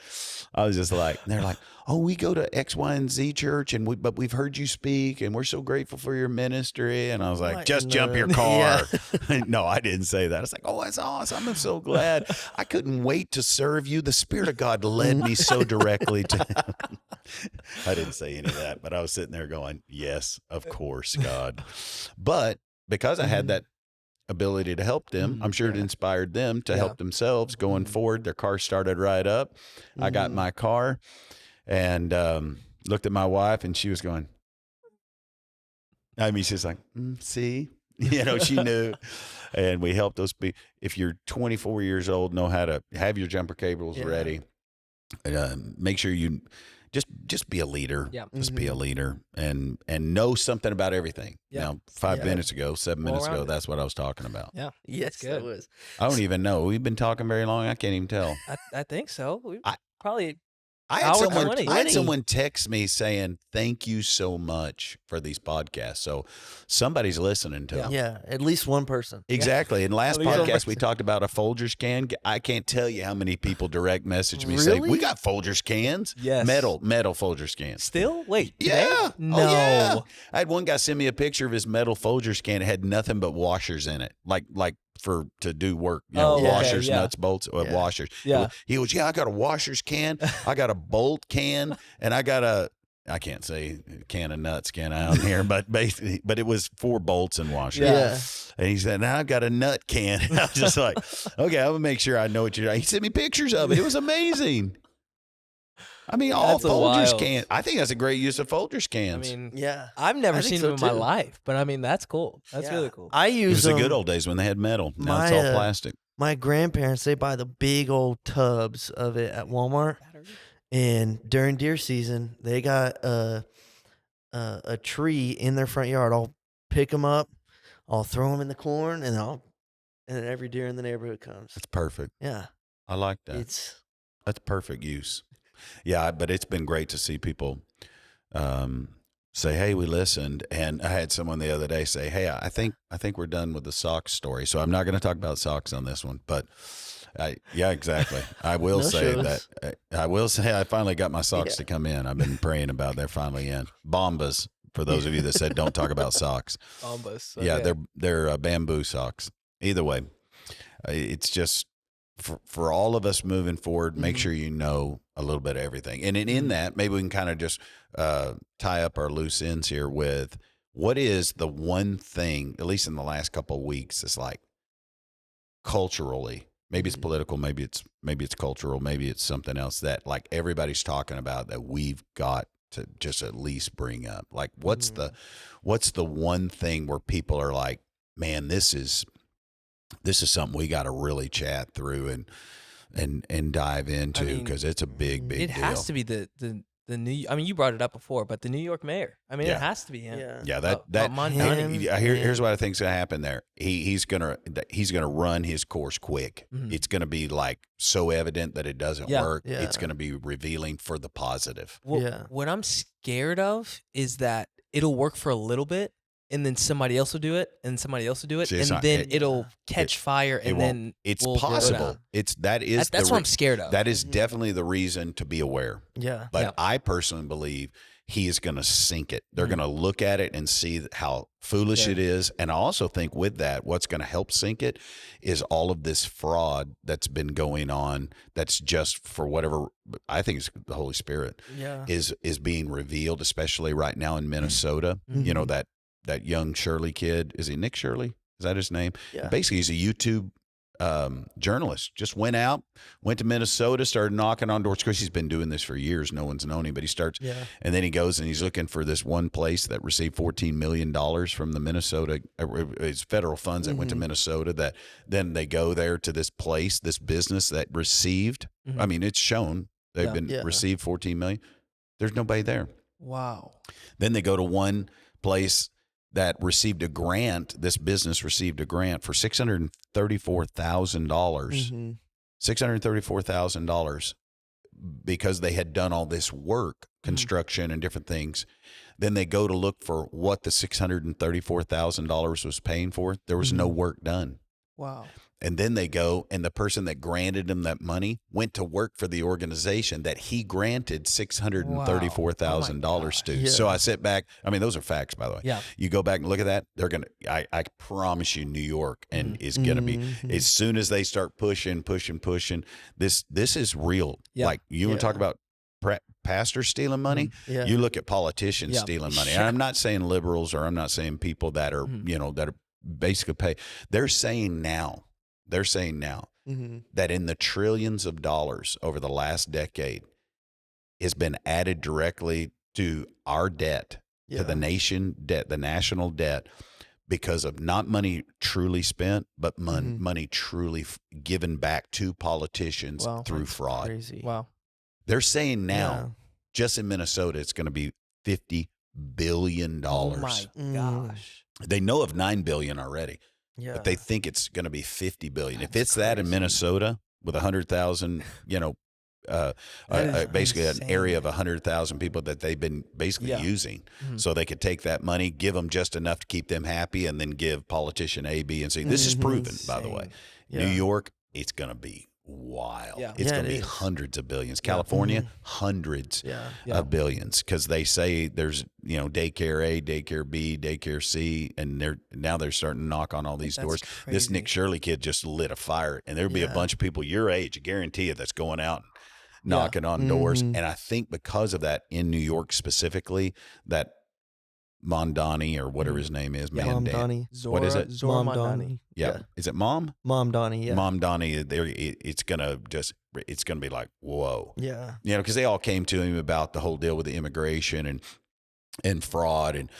I was just like, they're like, oh, we go to XwhyZ church, but we've heard you speak, and we're so grateful for your ministry. And I was like, just jump your car. Yeah. No, I didn't say that. I was like, oh, that's awesome. I'm so glad. I couldn't wait to serve you. The Spirit of God led me so directly to him. I didn't say any of that, but I was sitting there going, yes, of course, God. But because I had that ability to help them, I'm sure it inspired them to help themselves going forward. Their car started right up. I got in my car and looked at my wife, and she was going, she's like, see, she knew. And we helped those people. If you're 24 years old, know how to have your jumper cables ready. Make sure you just be a leader. Yeah. Just be a leader and know something about everything. Yeah. Now, 7 minutes ago, that's what I was talking about. Yeah. Yes, that was. I don't even know. We've been talking very long. I can't even tell. I think so. I had someone text me saying, thank you so much for these podcasts. So somebody's listening to them. Yeah, at least one person. Exactly. In last podcast, we talked about a Folgers can. I can't tell you how many people direct message me say, we got Folgers cans. Yes. Metal Folgers cans. Still? Wait. Yeah. No. Oh, yeah. I had one guy send me a picture of his metal Folgers can. It had nothing but washers in it. Like to do work, washers, nuts, bolts, washers. Yeah. He was, I got a washers can, I got a bolt can, and I got I can't say can of nuts can out here, but basically, it was 4 bolts and washers. Yeah. And he said, now I've got a nut can. And I was just like, okay, I'm gonna make sure I know what you're. He sent me pictures of it. It was amazing. All Folgers cans. I think that's a great use of Folgers cans. Yeah. I've never seen them in my life, but that's cool. That's really cool. I use It was the good old days when they had metal. Now it's all plastic. My grandparents, they buy the big old tubs of it at Walmart. And during deer season, they got a tree in their front yard. I'll pick them up, I'll throw them in the corn, and then every deer in the neighborhood comes. That's perfect. Yeah. I like that. That's perfect use. Yeah, but it's been great to see people say, "Hey, we listened." And I had someone the other day say, "Hey, I think we're done with the socks story." So I'm not going to talk about socks on this one, but yeah, exactly. I will say that I finally got my socks to come in. I've been praying about they're finally in. Bombas, for those of you that said don't talk about socks. Bombas. Okay. Yeah, they're bamboo socks. Either way, it's just for all of us moving forward, make sure you know a little bit of everything. And in that, maybe we can kind of just tie up our loose ends here with what is the one thing, at least in the last couple of weeks, it's like culturally, maybe it's political, maybe it's cultural, maybe it's something else that like everybody's talking about that we've got to just at least bring up. Like what's the one thing where people are like, man, this is something we got to really chat through and dive into because it's a big deal. It has to be the you brought it up before, but the New York mayor. I mean, it has to be him. Here's what I think's gonna happen there. He's gonna run his course quick. Mm-hmm. It's gonna be like so evident that it doesn't work. Yeah. It's gonna be revealing for the positive. What I'm scared of is that it'll work for a little bit, and then somebody else will do it, and somebody else will do it, it'll catch fire, and then it's possible. That's what I'm scared of. That is definitely the reason to be aware. Yeah, but I personally believe he is going to sink it. They're going to look at it and see how foolish it is, and I also think with that, what's going to help sink it is all of this fraud that's been going on. That's just for whatever I think is the Holy Spirit. Is being revealed, especially right now in Minnesota. Mm-hmm. You know that young Shirley kid, is he Nick Shirley? Is that his name? Yeah. Basically, he's a YouTube journalist. Just went to Minnesota, started knocking on doors. Of course, he's been doing this for years. No one's known him, but he starts, and then he goes and he's looking for this one place that received $14 million from the Minnesota, it's federal funds that went to Minnesota. That then they go there to this place, this business that received. I mean, it's shown they've been received $14 million. There's nobody there. Wow. Then they go to one place that received a grant. This business received a grant for $634,000. $634,000 because they had done all this work, construction and different things. Then they go to look for what the $634,000 was paying for. There was no work done. Wow. And then they go, and the person that granted him that money went to work for the organization that he granted $634,000 to. So I sit back. I mean, those are facts, by the way. Yeah. You go back and look at that. They're going to, I promise you, New York is going to be, as soon as they start pushing, this is real. Yeah. Like you want to talk about pastors stealing money. You look at politicians stealing money. And I'm not saying liberals, or I'm not saying people that are, that are basically pay. They're saying now that in the trillions of dollars over the last decade has been added directly to our debt, to the nation debt, the national debt, because of not money truly spent, but money truly given back to politicians through fraud. Crazy. Wow. They're saying now, just in Minnesota, it's going to be $50 billion. Oh my gosh. They know of $9 billion already. Yeah. But they think it's going to be $50 billion. If it's crazy. That in Minnesota with 100,000, basically insane. An area of 100,000 people that they've been basically using, so they could take that money, give them just enough to keep them happy, and then give politician A, B, and C. This is proven, by the way. New York, it's going to be wild. Yeah. It's going to be hundreds of billions. California, hundreds of billions, because they say there's daycare A, daycare B, daycare C, and they're starting to knock on all these doors. Crazy. This Nick Shirley kid just lit a fire, and there'll be a bunch of people your age, I guarantee you, that's going out and knocking on doors. And I think because of that, in New York specifically, that Mondani, or whatever his name is, Mondani. What is it? Mondani. Yeah. Is it Mom? Mondani, yeah. Mondani, it's going to be like, whoa. Yeah. Because they all came to him about the whole deal with the immigration and fraud and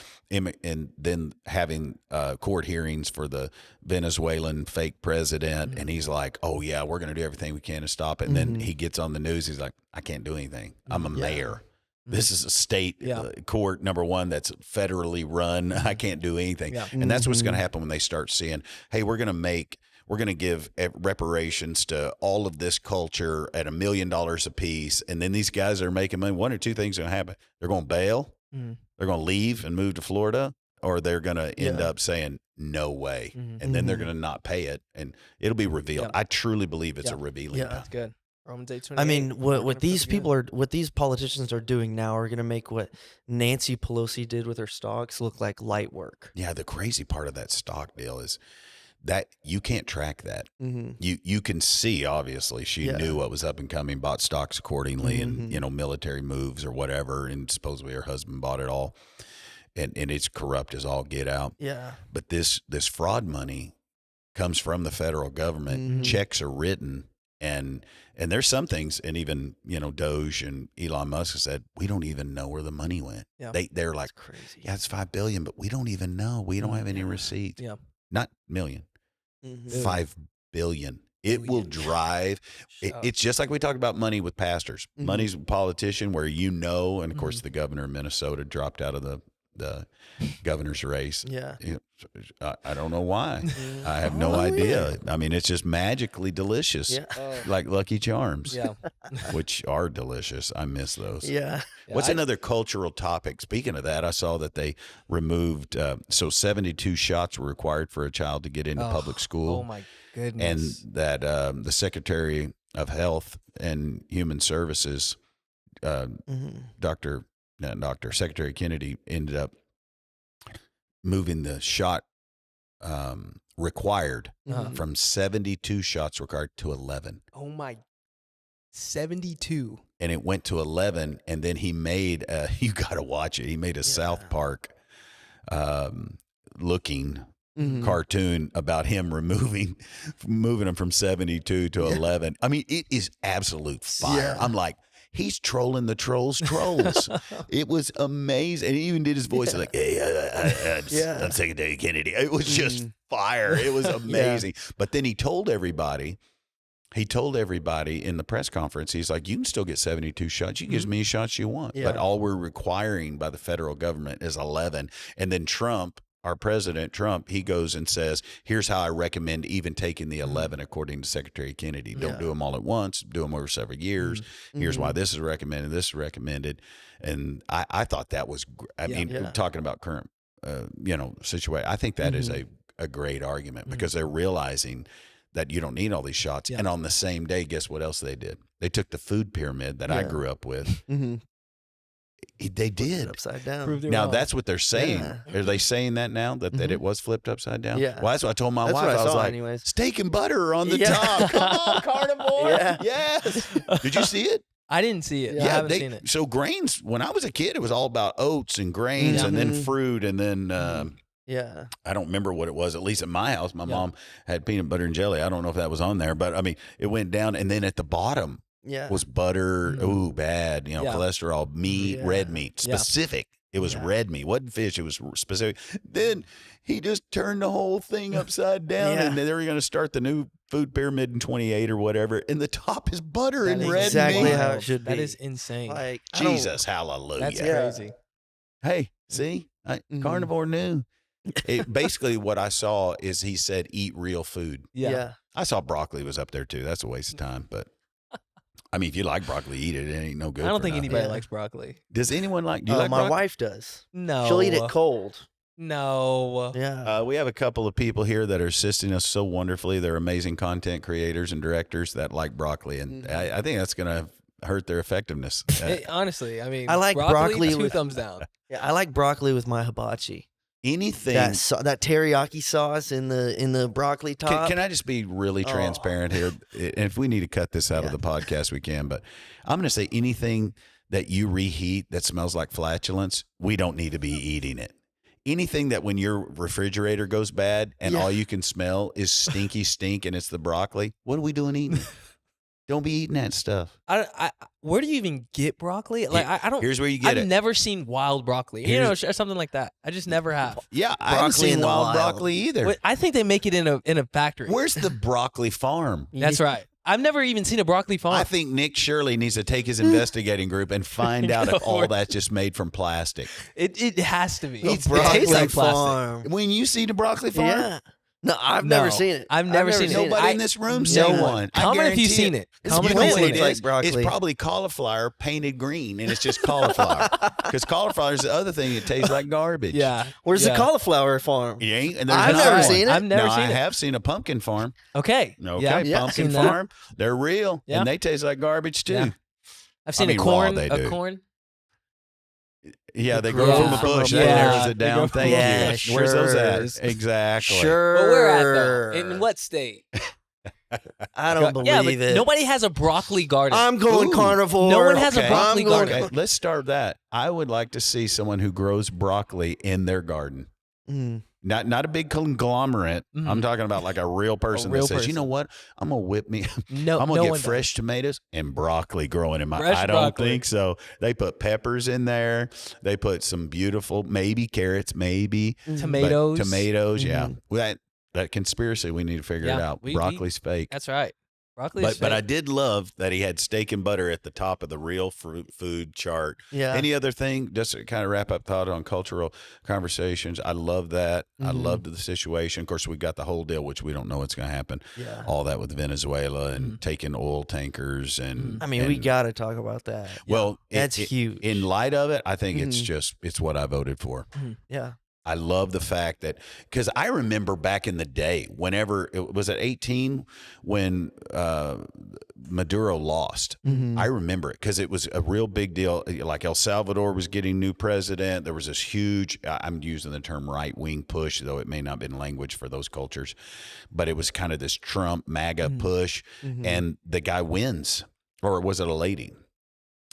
then having court hearings for the Venezuelan fake president. And he's like, oh, yeah, we're going to do everything we can to stop it. And then he gets on the news. He's like, I can't do anything. I'm a mayor. This is a state court, number one, that's federally run. I can't do anything. Yeah. And that's what's going to happen when they start seeing, hey, we're going to give reparations to all of this culture at $1 million a piece. And then these guys that are making money, one or two things are going to happen. They're going to bail. They're going to leave and move to Florida, or they're going to end up saying, no way. And then they're going to not pay it, and it'll be revealed. I truly believe it's a revealing. Yeah, that's good. Romans 8:28. I mean, what these politicians are doing now are going to make what Nancy Pelosi did with her stocks look like light work. Yeah, the crazy part of that stock deal is that you can't track that. You can see, obviously, she knew what was up and coming, bought stocks accordingly, and military moves or whatever, and supposedly her husband bought it all, and it's corrupt as all get out. Yeah, but this fraud money comes from the federal government. Checks are written. And there's some things, and even Doge and Elon Musk said, we don't even know where the money went. Yeah. They're like, that's crazy. Yeah, it's $5 billion, but we don't even know. We don't have any receipts. Yeah, not million, $5 billion. It will drive. It's just like we talk about money with pastors. Money's a politician where and of course the governor of Minnesota dropped out of the governor's race. Yeah. I don't know why. I have no idea. Yeah. I mean, it's just magically delicious, like Lucky Charms, which are delicious. I miss those. Yeah. What's another cultural topic? Speaking of that, I saw that they removed, 72 shots were required for a child to get into public school. Oh, my goodness. And that the Secretary of Health and Human Services, Secretary Kennedy, ended up moving the shot required from 72 shots required to 11. Oh, my 72. And it went to 11, and then he made you got to watch it. He made a South Park looking cartoon about him moving them from 72 to 11. I mean, it is absolute fire. I'm like, he's trolling the trolls. It was amazing. And he even did his voice like, hey, I'm Secretary Kennedy. It was just fire. It was amazing. But then he told everybody in the press conference, he's like, you can still get 72 shots. You can get as many shots you want. But all we're requiring by the federal government is 11. And then Trump, our president, he goes and says, here's how I recommend even taking the 11 according to Secretary Kennedy. Don't do them all at once. Do them over several years. Here's why this is recommended. This is recommended. And I thought that was, talking about current, situation. I think that is a great argument because they're realizing that you don't need all these shots. And on the same day, guess what else they did? They took the food pyramid that I grew up with. They did. Upside down. Now, that's what they're saying. Are they saying that now, that it was flipped upside down? Yeah. Well, that's what I told my wife. I was like, anyways. Steak and butter are on the top. Come on, carnivore. Yes. Did you see it? I didn't see it. I haven't seen it. So grains, when I was a kid, it was all about oats and grains and then fruit and then I don't remember what it was. At least at my house, my mom had peanut butter and jelly. I don't know if that was on there, but I mean, it went down. And then at the bottom was butter. Ooh, bad. Cholesterol, meat, red meat, specific. It was red meat. Wasn't fish. It was specific. Then he just turned the whole thing upside down, and they were going to start the new food pyramid in 28 or whatever. And the top is butter and red meat. Exactly how it should be. That is insane. Like, Jesus, hallelujah. That's crazy. Hey, see? Carnivore knew. Basically, what I saw is he said, eat real food. Yeah. I saw broccoli was up there, too. That's a waste of time, but... I mean, if you like broccoli, eat it. It ain't no good. I don't think nothing. anybody likes broccoli. Does anyone like? Do you like my broccoli? wife does. No, she'll eat it cold. No. Yeah. We have a couple of people here that are assisting us so wonderfully. They're amazing content creators and directors that like broccoli, and I think that's going to hurt their effectiveness. Honestly, I mean, I like broccoli 2 with, thumbs down. Yeah, I like broccoli with my hibachi. Anything that teriyaki sauce in the broccoli top. Can I just be really transparent here? And if we need to cut this out of the podcast, we can. But I'm going to say anything that you reheat that smells like flatulence, we don't need to be eating it. Anything that when your refrigerator goes bad and all you can smell is stinky stink and it's the broccoli, what are we doing eating? Don't be eating that stuff. Where do you even get broccoli? Like I don't. Here's where you get it. I've never seen wild broccoli. Or something like that. I just never have. Yeah, I haven't seen wild broccoli either. Wait, I think they make it in a factory. Where's the broccoli farm? That's right. I've never even seen a broccoli farm. I think Nick Shirley needs to take his investigating group and find out if all that's just made from plastic. It has to be. It tastes like farm. plastic. When you see the broccoli farm? Yeah. No, I've never seen it. I've never seen it. Nobody in this room seen one. Comment if you've seen it. Comment what it is. It's probably cauliflower painted green, and it's just cauliflower. Because cauliflower is the other thing that tastes like garbage. Yeah. Where's the cauliflower farm? You ain't? And I've never seen it. I've never seen it. I have seen a pumpkin farm. Okay. Pumpkin farm. They're real, and they taste like garbage too. Yeah. I've seen a corn. Yeah, they grow from a bush. That narrows it down. Thank you. Sure. Where's those at? Exactly. Sure. But where at though? In what state? I don't believe it. Nobody has a broccoli garden. I'm going carnivore. No one has a broccoli garden. Okay, let's start that. I would like to see someone who grows broccoli in their garden. Not a big conglomerate. I'm talking about like a real person that says, you know what? I'm gonna I'm gonna get fresh tomatoes and broccoli growing in my. I don't think so. They put peppers in there. They put some beautiful, maybe carrots, maybe tomatoes. Yeah. that conspiracy, we need to figure it out. Broccoli's fake. That's right. Broccoli's fake. But I did love that he had steak and butter at the top of the real food chart. Yeah. Any other thing, just to kind of wrap up thought on cultural conversations, I love that. I loved the situation. Of course, we got the whole deal, which we don't know what's going to happen. Yeah. All that with Venezuela and taking oil tankers. And I mean, we got to talk about that. Well, that's huge. In light of it, I think it's what I voted for. Yeah. I love the fact that, because I remember back in the day, whenever it was at 18 when Maduro lost. I remember it because it was a real big deal. Like El Salvador was getting new president. There was this huge, I'm using the term right wing push, though it may not have been language for those cultures, but it was kind of this Trump MAGA push, and the guy wins, or was it a lady?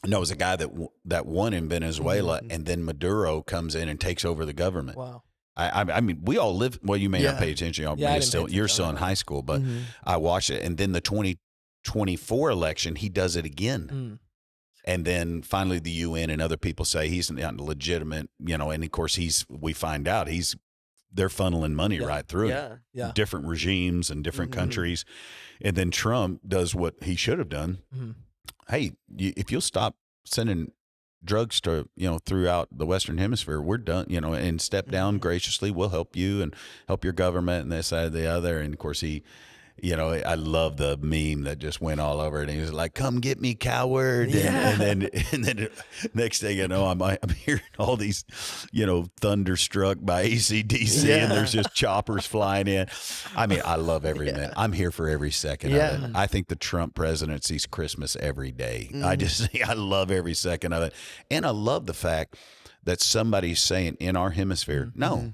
No, it was a guy that won in Venezuela, and then Maduro comes in and takes over the government. Wow. I mean, we all live. Well, you may not pay attention. You're still in high school, but I watched it. And then the 2024 election, he does it again. And then finally, the UN and other people say he's not legitimate. And of course, we find out they're funneling money right through it. Different regimes and different countries, and then Trump does what he should have done. Hey, if you'll stop sending drugs to, throughout the Western Hemisphere, we're done, and step down graciously. We'll help you and help your government and this, that, and the other. And of course, I love the meme that just went all over it. And he was like, "Come get me, coward!" And then next thing you know, I'm hearing all these, thunderstruck by AC/DC, and there's just choppers flying in. I mean, I love every minute. I'm here for every second of it. I think the Trump presidency's Christmas every day. I love every second of it, and I love the fact that somebody's saying in our hemisphere, no,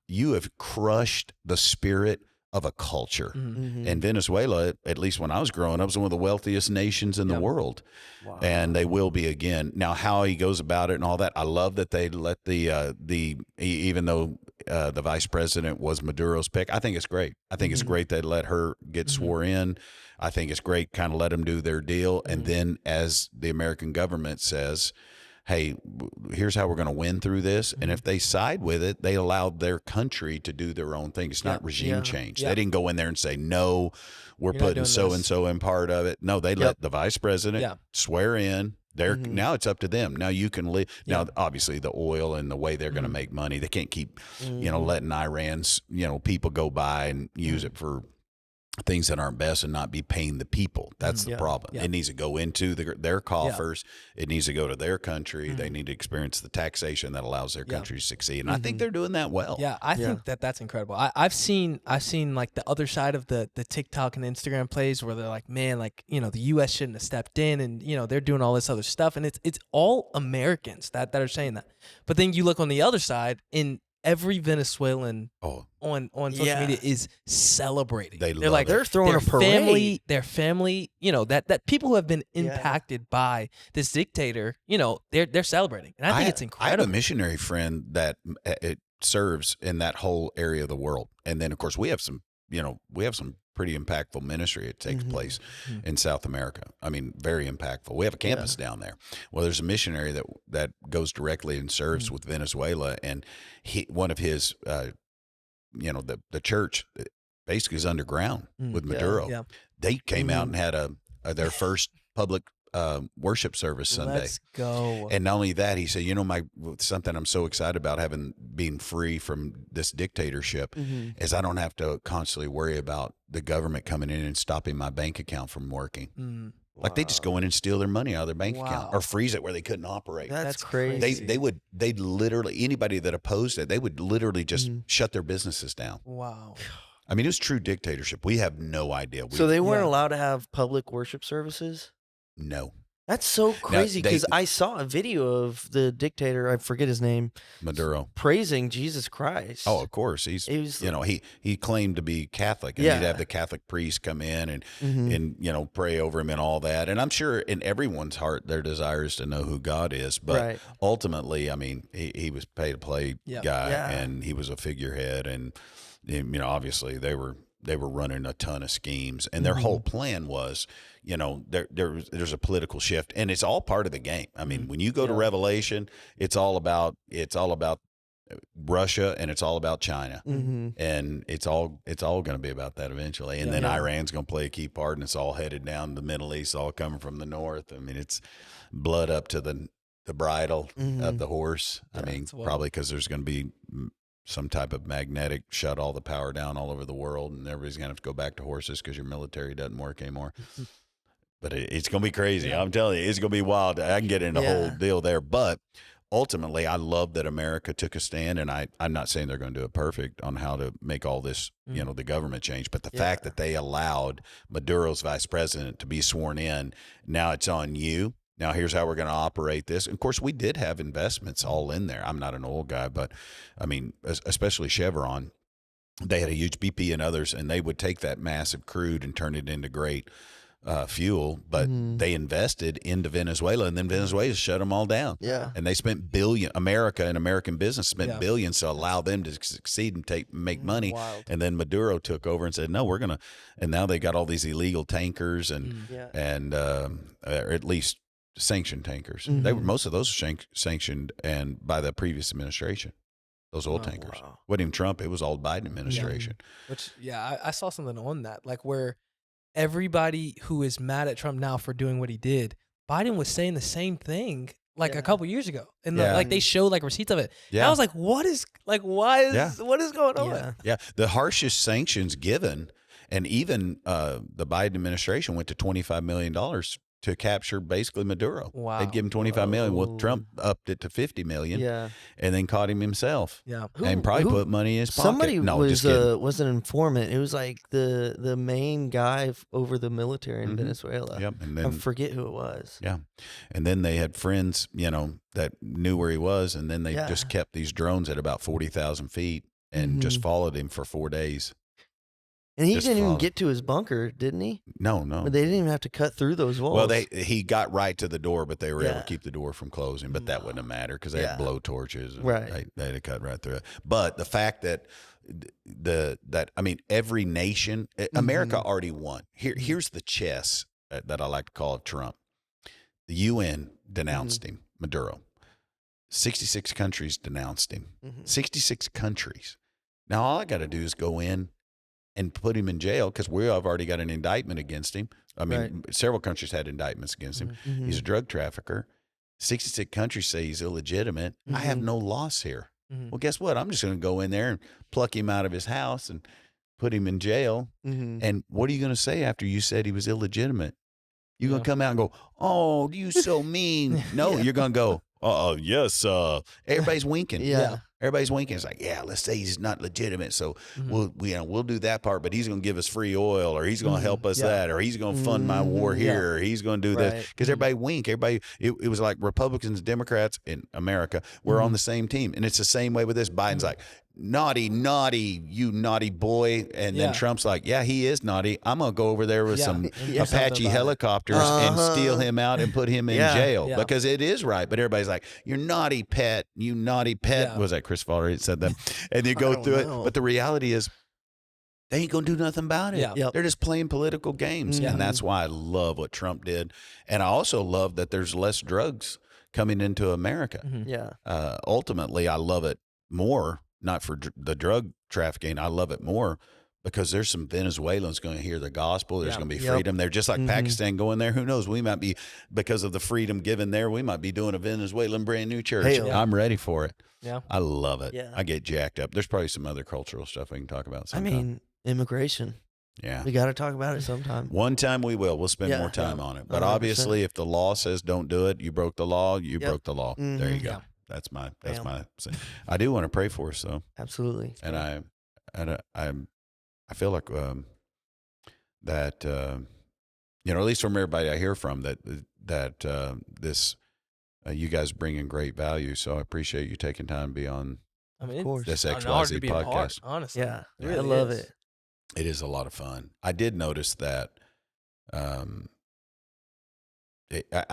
you have crushed the spirit of a culture. And Venezuela, at least when I was growing up, was one of the wealthiest nations in the world. Wow. And they will be again. Now, how he goes about it and all that, I love that they let even though the vice president was Maduro's pick, I think it's great. I think it's great they let her get swore in. I think it's great, kind of let them do their deal. And then as the American government says, hey, here's how we're going to win through this. And if they side with it, they allowed their country to do their own thing. It's not regime change. They didn't go in there and say, no, we're putting so-and-so in part of it. No, they let the vice president swear in. Now it's up to them. Now you can live. Now, obviously, the oil and the way they're going to make money, they can't keep, letting Iran's, people go by and use it for things that aren't best and not be paying the people. That's the problem. It needs to go into their coffers. It needs to go to their country. They need to experience the taxation that allows their country to succeed. And I think they're doing that well. Yeah, I think that's incredible. I've seen like the other side of the TikTok and Instagram plays where they're like, man, like, the U.S. shouldn't have stepped in, and they're doing all this other stuff, and it's all Americans that are saying that. But then you look on the other side, in every Venezuelan on social media is celebrating. They're like, they're throwing a parade. Their family, that people who have been impacted by this dictator, they're celebrating. And I think it's incredible. I have a missionary friend that it serves in that whole area of the world. And then, of course, we have some pretty impactful ministry that takes place in South America. I mean, very impactful. We have a campus down there. Well, there's a missionary that goes directly and serves with Venezuela, and one of his, the church basically is underground with Maduro. They came out and had their first public worship service Sunday. Let's go. And not only that, he said, something I'm so excited about being free from this dictatorship is I don't have to constantly worry about the government coming in and stopping my bank account from working. Like they just go in and steal their money out of their bank account or freeze it where they couldn't operate. That's crazy. They'd literally, anybody that opposed it, they would literally just shut their businesses down. Wow. I mean, it was true dictatorship. We have no idea. So they weren't allowed to have public worship services? No. That's so crazy because I saw a video of the dictator, I forget his name, Maduro, praising Jesus Christ. Oh, of course. He claimed to be Catholic, and he'd have the Catholic priest come in and pray over him and all that. And I'm sure in everyone's heart their desire is to know who God is, but ultimately, I mean, he was pay-to-play guy, and he was a figurehead, and obviously they were running a ton of schemes, and their whole plan was, there's a political shift, and it's all part of the game. I mean, when you go to Revelation, it's all about Russia, and it's all about China, and it's all going to be about that eventually. And then Iran's going to play a key part, and it's all headed down the Middle East, all coming from the north. I mean, it's blood up to the bridle of the horse. I mean, probably because there's going to be some type of magnetic shut all the power down all over the world, and everybody's going to have to go back to horses because your military doesn't work anymore. But it's going to be crazy. I'm telling you, it's going to be wild. I can get into the whole deal there, but ultimately, I love that America took a stand, and I'm not saying they're going to do it perfect on how to make all this, the government change, but the fact that they allowed Maduro's vice president to be sworn in, now it's on you. Now here's how we're going to operate this. And of course, we did have investments all in there. I'm not an oil guy, but I mean, especially Chevron, they had a huge BP and others, and they would take that massive crude and turn it into great fuel, but they invested into Venezuela, and then Venezuela shut them all down. Yeah. And they spent America and American business spent billions to allow them to succeed and make money. Wild. And then Maduro took over and said, no, we're going to, and now they got all these illegal tankers and or at least sanctioned tankers. They were, most of those are sanctioned and by the previous administration. Those oil tankers. Wow. Wasn't even Trump, it was all Biden administration. Which, I saw something on that, like where everybody who is mad at Trump now for doing what he did, Biden was saying the same thing like a couple years ago, and like they showed like receipts of it. Yeah, and I was like, what is what is going on? Yeah, the harshest sanctions given, and even the Biden administration went to $25 million to capture basically Maduro. Wow, they'd give him $25 million. Well, Trump upped it to $50 million. Yeah, and then caught him himself. Yeah, and probably put money in his pocket. Somebody was an informant. It was like the main guy over the military in Venezuela. Yep, and then I forget who it was. Yeah, and then they had friends, that knew where he was, and then they just kept these drones at about 40,000 feet and just followed him for 4 days. And he didn't even get to his bunker, didn't he? No. But they didn't even have to cut through those walls. Well, he got right to the door, but they were able to keep the door from closing. But that wouldn't have mattered because they had blow torches. And they had to cut right through it. But the fact that every nation, America already won. Here's the chess that I like to call of Trump. The UN denounced him, Maduro. 66 countries denounced him. 66 countries. Now all I got to do is go in and put him in jail because we have already got an indictment against him. I mean, several countries had indictments against him. He's a drug trafficker. 66 countries say he's illegitimate. I have no loss here. Well, guess what? I'm just going to go in there and pluck him out of his house and put him in jail. And what are you going to say after you said he was illegitimate? You're going to come out and go, oh, you so mean. No, you're going to go, yes. Everybody's winking. Yeah. Everybody's winking. It's like, let's say he's not legitimate, so we'll do that part, but he's going to give us free oil, or he's going to help us that, or he's going to fund my war here, or he's going to do this. Because everybody wink. Everybody, it was like Republicans and Democrats in America were on the same team. And it's the same way with this. Biden's like, naughty, you naughty boy. And then Trump's like, yeah, he is naughty. I'm going to go over there with some Apache helicopters and steal him out and put him in jail because it is right. But everybody's like, you're naughty, pet. You naughty pet. Was that Chris Farley said that? And you go through it. But the reality is, they ain't going to do nothing about it. They're just playing political games. And that's why I love what Trump did. And I also love that there's less drugs coming into America. Ultimately, I love it more. Not for the drug trafficking. I love it more because there's some Venezuelans going to hear the gospel. There's going to be freedom. They're just like Pakistan going there. Who knows? We might be, because of the freedom given there, we might be doing a Venezuelan brand new church. I'm ready for it. I love it. I get jacked up. There's probably some other cultural stuff we can talk about sometime. I mean, immigration. We got to talk about it sometime. One time we will. We'll spend more time on it. But 100%. Obviously, if the law says don't do it, you broke the law. You broke the law. There you go. That's my. I do want to pray for us though. Absolutely. And I feel like that at least from everybody I hear from that this you guys bring in great value. So I appreciate you taking time to be on. Of course. This XwhyZ podcast. Honestly, it really I love it. It is a lot of fun. I did notice that. I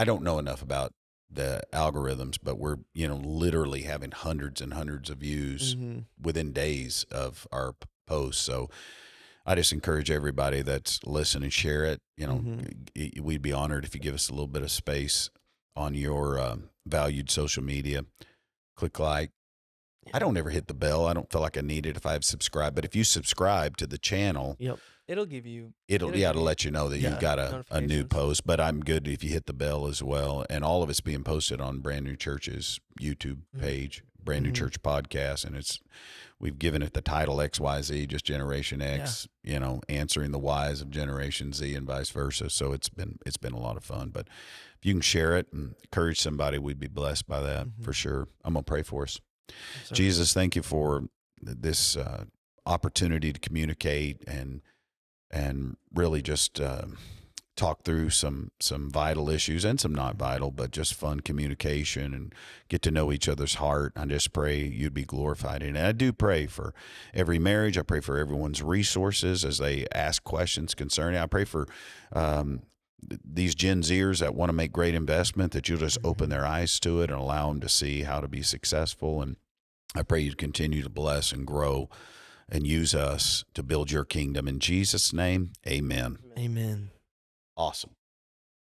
don't know enough about the algorithms, but we're literally having hundreds and hundreds of views within days of our posts. So I just encourage everybody that's listening, share it. We'd be honored if you give us a little bit of space on your valued social media. Click like, I don't ever hit the bell. I don't feel like I need it if I have subscribed. But if you subscribe to the channel, it'll give you. It'll to let you know that you've got a new post. But I'm good if you hit the bell as well. And all of it's being posted on Brand New Church's YouTube page, Brand New Church Podcast, and we've given it the title XYZ, just Generation X. Answering the whys of Generation Z and vice versa. So it's been a lot of fun. But if you can share it and encourage somebody, we'd be blessed by that for sure. I'm gonna pray for us. Yes, Jesus, thank you for this opportunity to communicate and really just talk through some vital issues and some not vital, but just fun communication and get to know each other's heart. I just pray you'd be glorified in it. And I do pray for every marriage. I pray for everyone's resources as they ask questions concerning. I pray for these Gen Zers that want to make great investment, that you'll just open their eyes to it and allow them to see how to be successful. And I pray you'd continue to bless and grow and use us to build your kingdom. In Jesus' name, amen. Amen. Awesome.